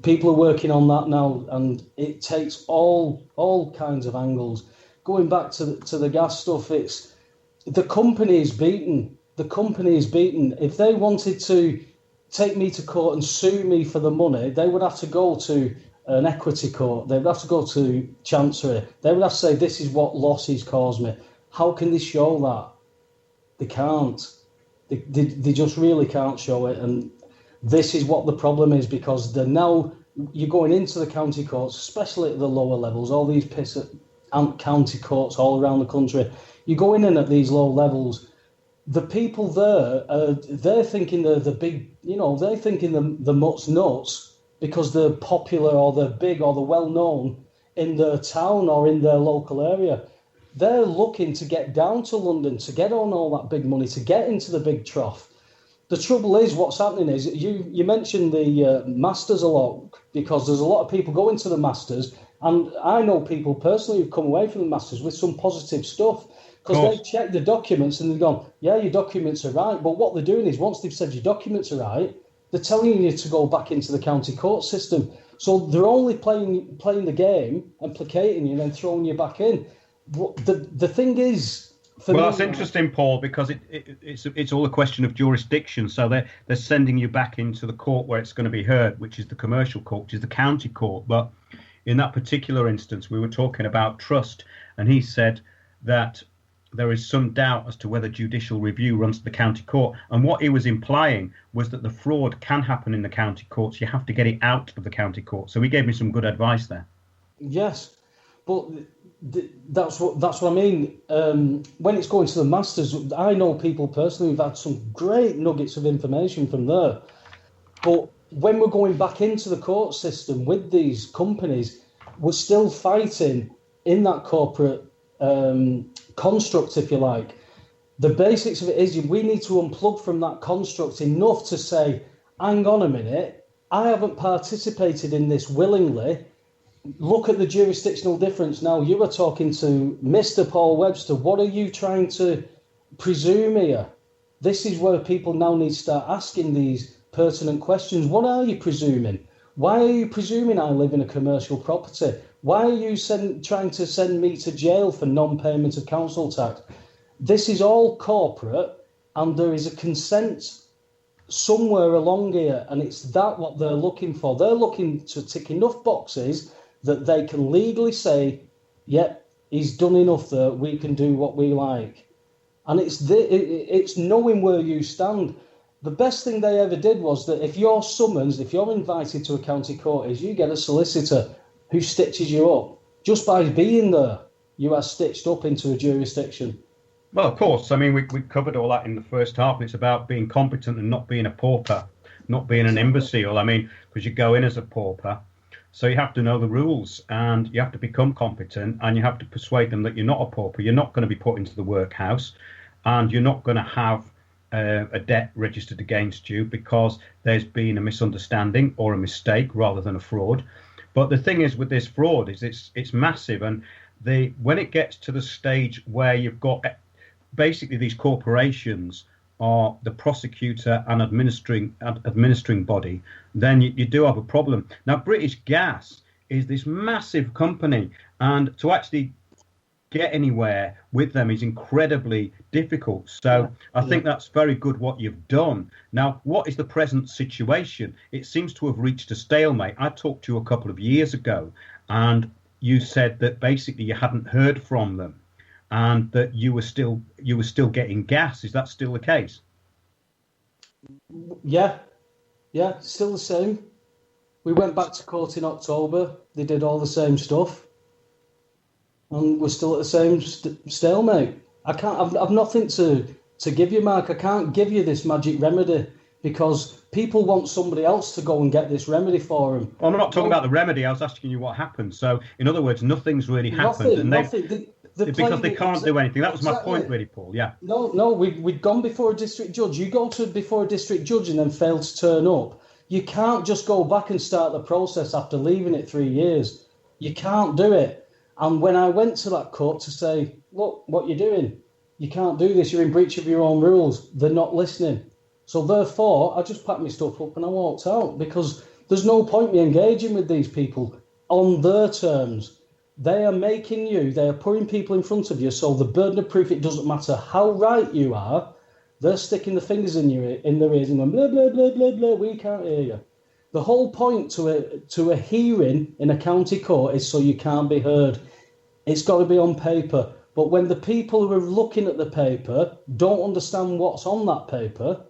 People are working on that now, and it takes all kinds of angles. Going back to the gas stuff, it's the company is beaten. The company is beaten. If they wanted to take me to court and sue me for the money, they would have to go to an equity court. They would have to go to Chancery. They would have to say, this is what losses caused me. How can they show that? They can't. They just really can't show it. And this is what the problem is, because you're going into the county courts, especially at the lower levels, all these county courts all around the country. You're going in at these low levels. The people there, they're thinking they're the big, they're thinking the mutt's nuts, because they're popular or they're big or they're well known in their town or in their local area. They're looking to get down to London, to get on all that big money, to get into the big trough. The trouble is, what's happening is, you mentioned the Masters a lot, because there's a lot of people going to the Masters, and I know people personally who've come away from the Masters with some positive stuff, because they've checked the documents and they've gone, yeah, your documents are right. But what they're doing is, once they've said your documents are right, they're telling you to go back into the county court system. So they're only playing the game and placating you and then throwing you back in. The thing is, that's interesting, Paul, because it's all a question of jurisdiction. So they're sending you back into the court where it's going to be heard, which is the commercial court, which is the county court. But in that particular instance, we were talking about trust, and he said that there is some doubt as to whether judicial review runs to the county court. And what he was implying was that the fraud can happen in the county courts. You have to get it out of the county court. So he gave me some good advice there. Yes, but that's what I mean. When it's going to the Masters, I know people personally who've had some great nuggets of information from there. But when we're going back into the court system with these companies, we're still fighting in that corporate construct, if you like. The basics of it is, we need to unplug from that construct enough to say, hang on a minute, I haven't participated in this willingly. Look at the jurisdictional difference now. You were talking to Mr. Paul Webster. What are you trying to presume here? This is where people now need to start asking these pertinent questions. What are you presuming? Why are you presuming I live in a commercial property? Why are you trying to send me to jail for non-payment of council tax? This is all corporate, and there is a consent somewhere along here, and it's that what they're looking for. They're looking to tick enough boxes that they can legally say, yep, he's done enough there, we can do what we like. And it's knowing where you stand. The best thing they ever did was that if you're summoned, if you're invited to a county court, is you get a solicitor who stitches you up. Just by being there, you are stitched up into a jurisdiction. Well, of course. I mean, we covered all that in the first half. It's about being competent and not being a pauper, not being an imbecile. I mean, because you go in as a pauper, so you have to know the rules, and you have to become competent, and you have to persuade them that you're not a pauper. You're not going to be put into the workhouse, and you're not going to have a debt registered against you because there's been a misunderstanding or a mistake rather than a fraud. But the thing is with this fraud is it's massive, and when it gets to the stage where you've got basically these corporations are the prosecutor and administering body, then you do have a problem. Now, British Gas is this massive company, and to actually get anywhere with them is incredibly difficult. So I think that's very good what you've done. Now, what is the present situation? It seems to have reached a stalemate. I talked to you a couple of years ago, and you said that basically you hadn't heard from them, and that you were still getting gas. Is that still the case? Yeah, still the same. We went back to court in October. They did all the same stuff, and we're still at the same stalemate. I've nothing to give you, Mark. I can't give you this magic remedy because people want somebody else to go and get this remedy for them. Well, I'm not talking about the remedy. I was asking you what happened. So, in other words, nothing's really happened, nothing. Because they can't do anything. That was my point, really, Paul. Yeah. No, we'd gone before a district judge. You go before a district judge and then fail to turn up. You can't just go back and start the process after leaving it 3 years. You can't do it. And when I went to that court to say, look, what you're doing, you can't do this. You're in breach of your own rules. They're not listening. So therefore, I just packed my stuff up and I walked out because there's no point me engaging with these people on their terms. They are they are putting people in front of you, so the burden of proof, it doesn't matter how right you are, they're sticking the fingers in their ears and going, blah, blah, blah, blah, blah, we can't hear you. The whole point to a hearing in a county court is so you can't be heard. It's got to be on paper. But when the people who are looking at the paper don't understand what's on that paper,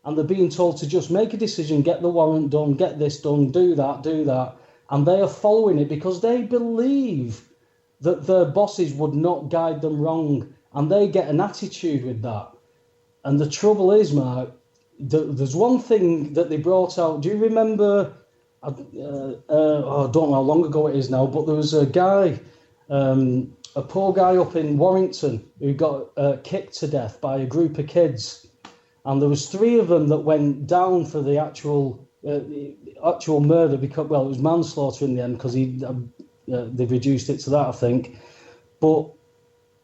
and they're being told to just make a decision, get the warrant done, get this done, do that, and they are following it because they believe that their bosses would not guide them wrong, and they get an attitude with that. And the trouble is, Mark, there's one thing that they brought out. Do you remember, I don't know how long ago it is now, but there was a guy, a poor guy up in Warrington who got kicked to death by a group of kids. And there was 3 of them that went down for the actual murder because, well, it was manslaughter in the end because they've reduced it to that, I think. But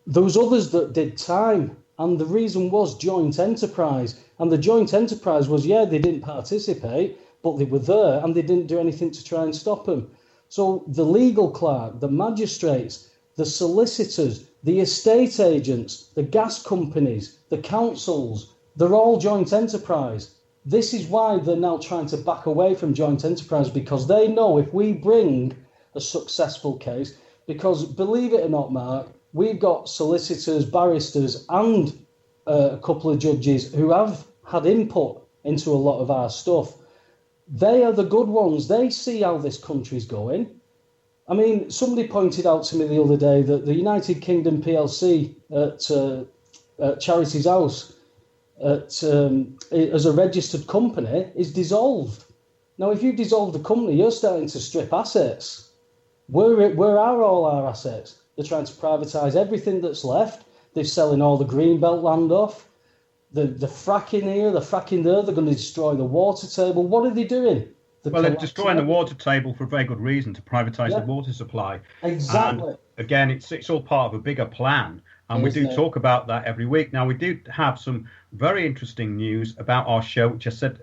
there was others that did time, and the reason was joint enterprise. And the joint enterprise was, they didn't participate, but they were there and they didn't do anything to try and stop them. So the legal clerk, the magistrates, the solicitors, the estate agents, the gas companies, the councils, they're all joint enterprise. This is why they're now trying to back away from joint enterprise, because they know if we bring a successful case, because believe it or not, Mark, we've got solicitors, barristers, and a couple of judges who have had input into a lot of our stuff. They are the good ones. They see how this country's going. I mean, somebody pointed out to me the other day that the United Kingdom PLC at Charity's House as a registered company is dissolved. Now, if you dissolve the company, you're starting to strip assets. Where are all our assets? They're trying to privatise everything that's left. They're selling all the greenbelt land off. The fracking here, the fracking there. They're going to destroy the water table. What are they doing? They're destroying the water table for a very good reason, to privatise the water supply. Exactly. And again, it's all part of a bigger plan. And we do talk about that every week. Now, we do have some very interesting news about our show, which I said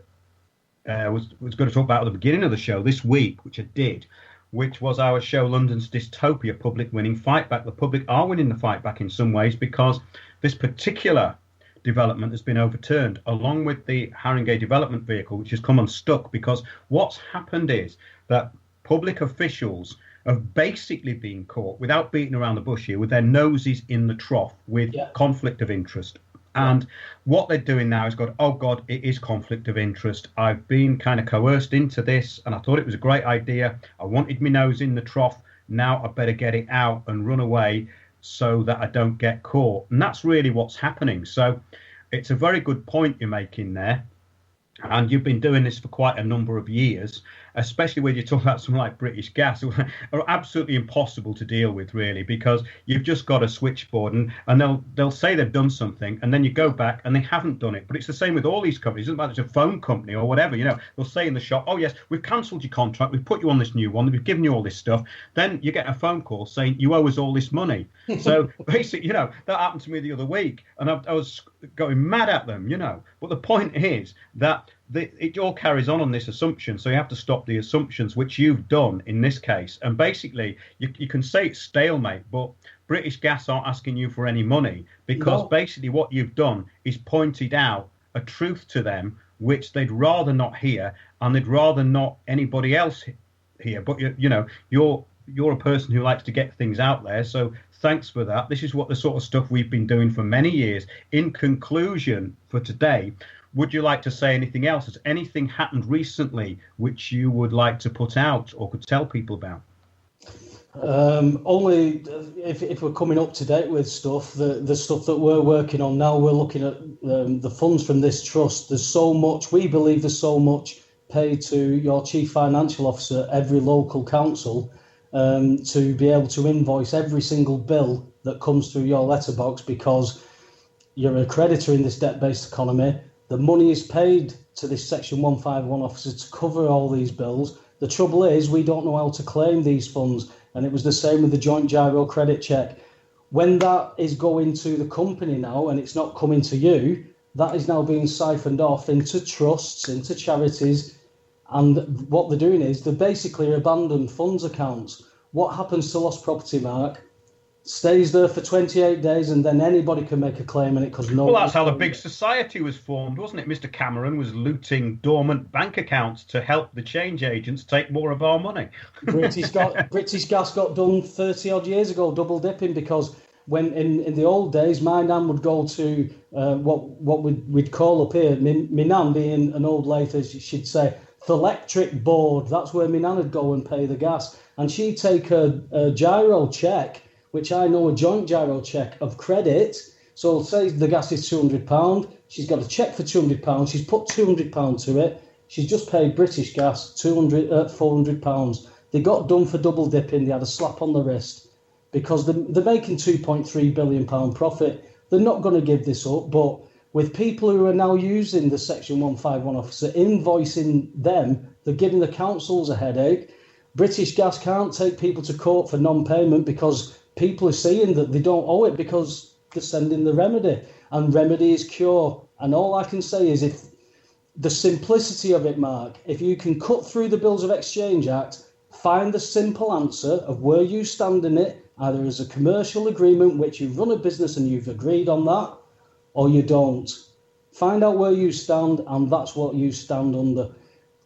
was going to talk about at the beginning of the show this week, which I did, which was our show, London's Dystopia, Public Winning Fight Back. The public are winning the fight back in some ways because this particular development has been overturned, along with the Haringey development vehicle, which has come unstuck, because what's happened is that public officials have basically been caught, without beating around the bush here, with their noses in the trough with conflict of interest. And what they're doing now is going, oh God, it is conflict of interest. I've been kind of coerced into this, and I thought it was a great idea. I wanted my nose in the trough. Now I better get it out and run away so that I don't get caught. And that's really what's happening. So it's a very good point you're making there. And you've been doing this for quite a number of years, especially when you talk about something like British Gas, who are absolutely impossible to deal with, really, because you've just got a switchboard and they'll say they've done something, and then you go back and they haven't done it. But it's the same with all these companies. It doesn't matter if it's a phone company or whatever, they'll say in the shop, oh, yes, we've cancelled your contract, we've put you on this new one, we've given you all this stuff. Then you get a phone call saying you owe us all this money. So basically, that happened to me the other week, and I was going mad at them, But the point is that it all carries on this assumption, so you have to stop the assumptions, which you've done in this case. And basically, you can say it's stalemate, but British Gas aren't asking you for any money, because basically what you've done is pointed out a truth to them, which they'd rather not hear, and they'd rather not anybody else hear. But you're you're a person who likes to get things out there, so thanks for that. This is what the sort of stuff we've been doing for many years. In conclusion for today, would you like to say anything else? Has anything happened recently which you would like to put out or could tell people about? Only if we're coming up to date with stuff, the stuff that we're working on now, we're looking at the funds from this trust. There's so much, we believe there's so much paid to your chief financial officer, every local council, to be able to invoice every single bill that comes through your letterbox, because you're a creditor in this debt-based economy. The money is paid to this Section 151 officer to cover all these bills. The trouble is we don't know how to claim these funds. And it was the same with the joint giro credit check. When that is going to the company now and it's not coming to you, that is now being siphoned off into trusts, into charities. And what they're doing is they're basically abandoned funds accounts. What happens to lost property, Mark? Stays there for 28 days and then anybody can make a claim on it because no. Well, that's how the big society was formed, wasn't it? Mr. Cameron was looting dormant bank accounts to help the change agents take more of our money. British Gas got done 30 odd years ago, double dipping, because when in the old days, my nan would go to what we'd call up here, my nan being an old lady, she'd say, the electric board. That's where my nan would go and pay the gas. And she'd take a giro check, which I know a joint giro check of credit. So say the gas is £200. She's got a cheque for £200. She's put £200 to it. She's just paid British Gas £400. They got done for double dipping. They had a slap on the wrist because they're making £2.3 billion profit. They're not going to give this up. But with people who are now using the Section 151 officer, invoicing them, they're giving the councils a headache. British Gas can't take people to court for non-payment because people are seeing that they don't owe it because they're sending the remedy, and remedy is cure. And all I can say is, if the simplicity of it, Mark, if you can cut through the Bills of Exchange Act, find the simple answer of where you stand in it, either as a commercial agreement, which you run a business and you've agreed on that, or you don't. Find out where you stand, and that's what you stand under.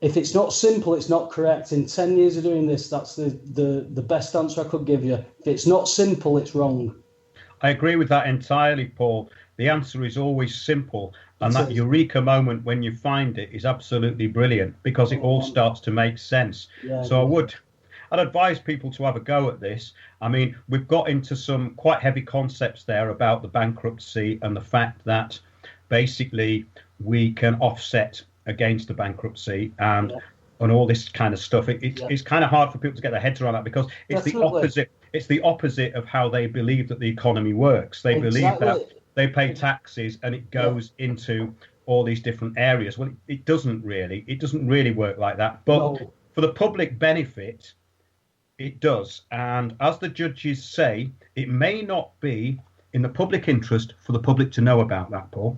If it's not simple, it's not correct. In 10 years of doing this, that's the best answer I could give you. If it's not simple, it's wrong. I agree with that entirely, Paul. The answer is always simple. And that eureka moment when you find it is absolutely brilliant because it all starts to make sense. Yeah, so I'd advise people to have a go at this. I mean, we've got into some quite heavy concepts there about the bankruptcy and the fact that basically we can offset against the bankruptcy and all this kind of stuff. It's kind of hard for people to get their heads around that because it's the opposite. It's the opposite of how they believe that the economy works. They believe that they pay taxes and it goes into all these different areas. Well, it doesn't really. It doesn't really work like that. But for the public benefit, it does. And as the judges say, it may not be in the public interest for the public to know about that, Paul.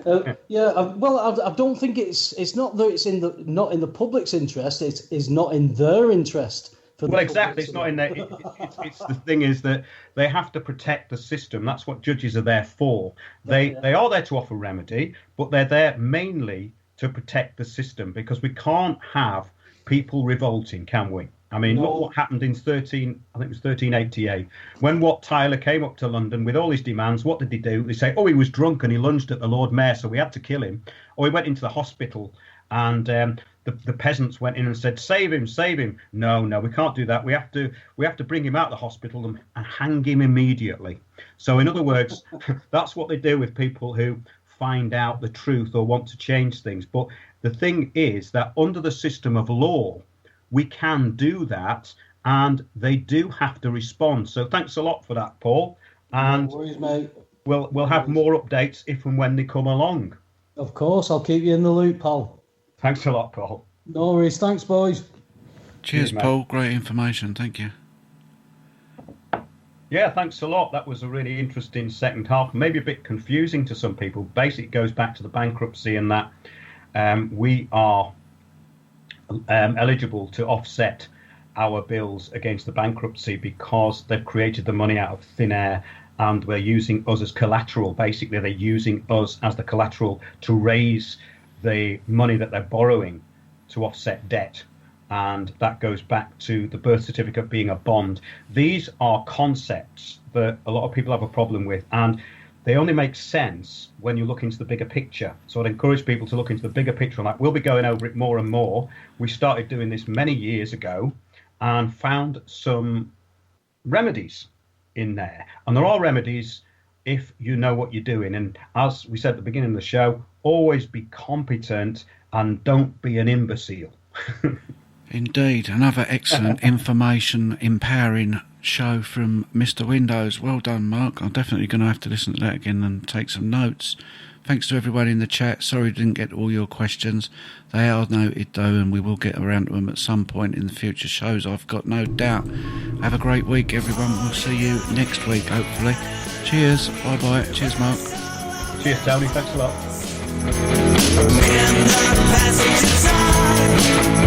Well, I don't think it's not that it's not in the public's interest. It's not in their interest. Well, exactly. It's not in their. It's the thing is that they have to protect the system. That's what judges are there for. They are there to offer remedy, but they're there mainly to protect the system because we can't have people revolting, can we? I mean, look what happened in 1388. When Wat Tyler came up to London with all his demands, what did he do? They say, he was drunk and he lunged at the Lord Mayor, so we had to kill him. Or he went into the hospital and the peasants went in and said, save him, save him. No, we can't do that. We have to bring him out of the hospital and hang him immediately. So in other words, that's what they do with people who find out the truth or want to change things. But the thing is that under the system of law, we can do that, and they do have to respond. So thanks a lot for that, Paul. And no worries, mate. We'll have more updates if and when they come along. Of course, I'll keep you in the loop, pal. Thanks a lot, Paul. No worries. Thanks, boys. Cheers, Paul. Great information. Thank you. Yeah, thanks a lot. That was a really interesting second half. Maybe a bit confusing to some people. Basically, it goes back to the bankruptcy and that we are eligible to offset our bills against the bankruptcy because they've created the money out of thin air and we're using us as collateral. Basically, they're using us as the collateral to raise the money that they're borrowing to offset debt. and that goes back to the birth certificate being a bond. These are concepts that a lot of people have a problem with, and they only make sense when you look into the bigger picture. So I'd encourage people to look into the bigger picture, and like we'll be going over it more and more. We started doing this many years ago and found some remedies in there, and there are remedies if you know what you're doing. And as we said at the beginning of the show, always be competent and don't be an imbecile. Indeed, another excellent information empowering show from Mr. Windows. Well done, Mark. I'm definitely going to have to listen to that again and take some notes. Thanks to everyone in the chat. Sorry we didn't get all your questions. They are noted though, and we will get around to them at some point in the future shows, I've got no doubt. Have a great week, everyone. We'll see you next week, hopefully. Cheers. Bye-bye. Cheers, Mark. Cheers, Tony. Thanks a lot. In the passage's eye.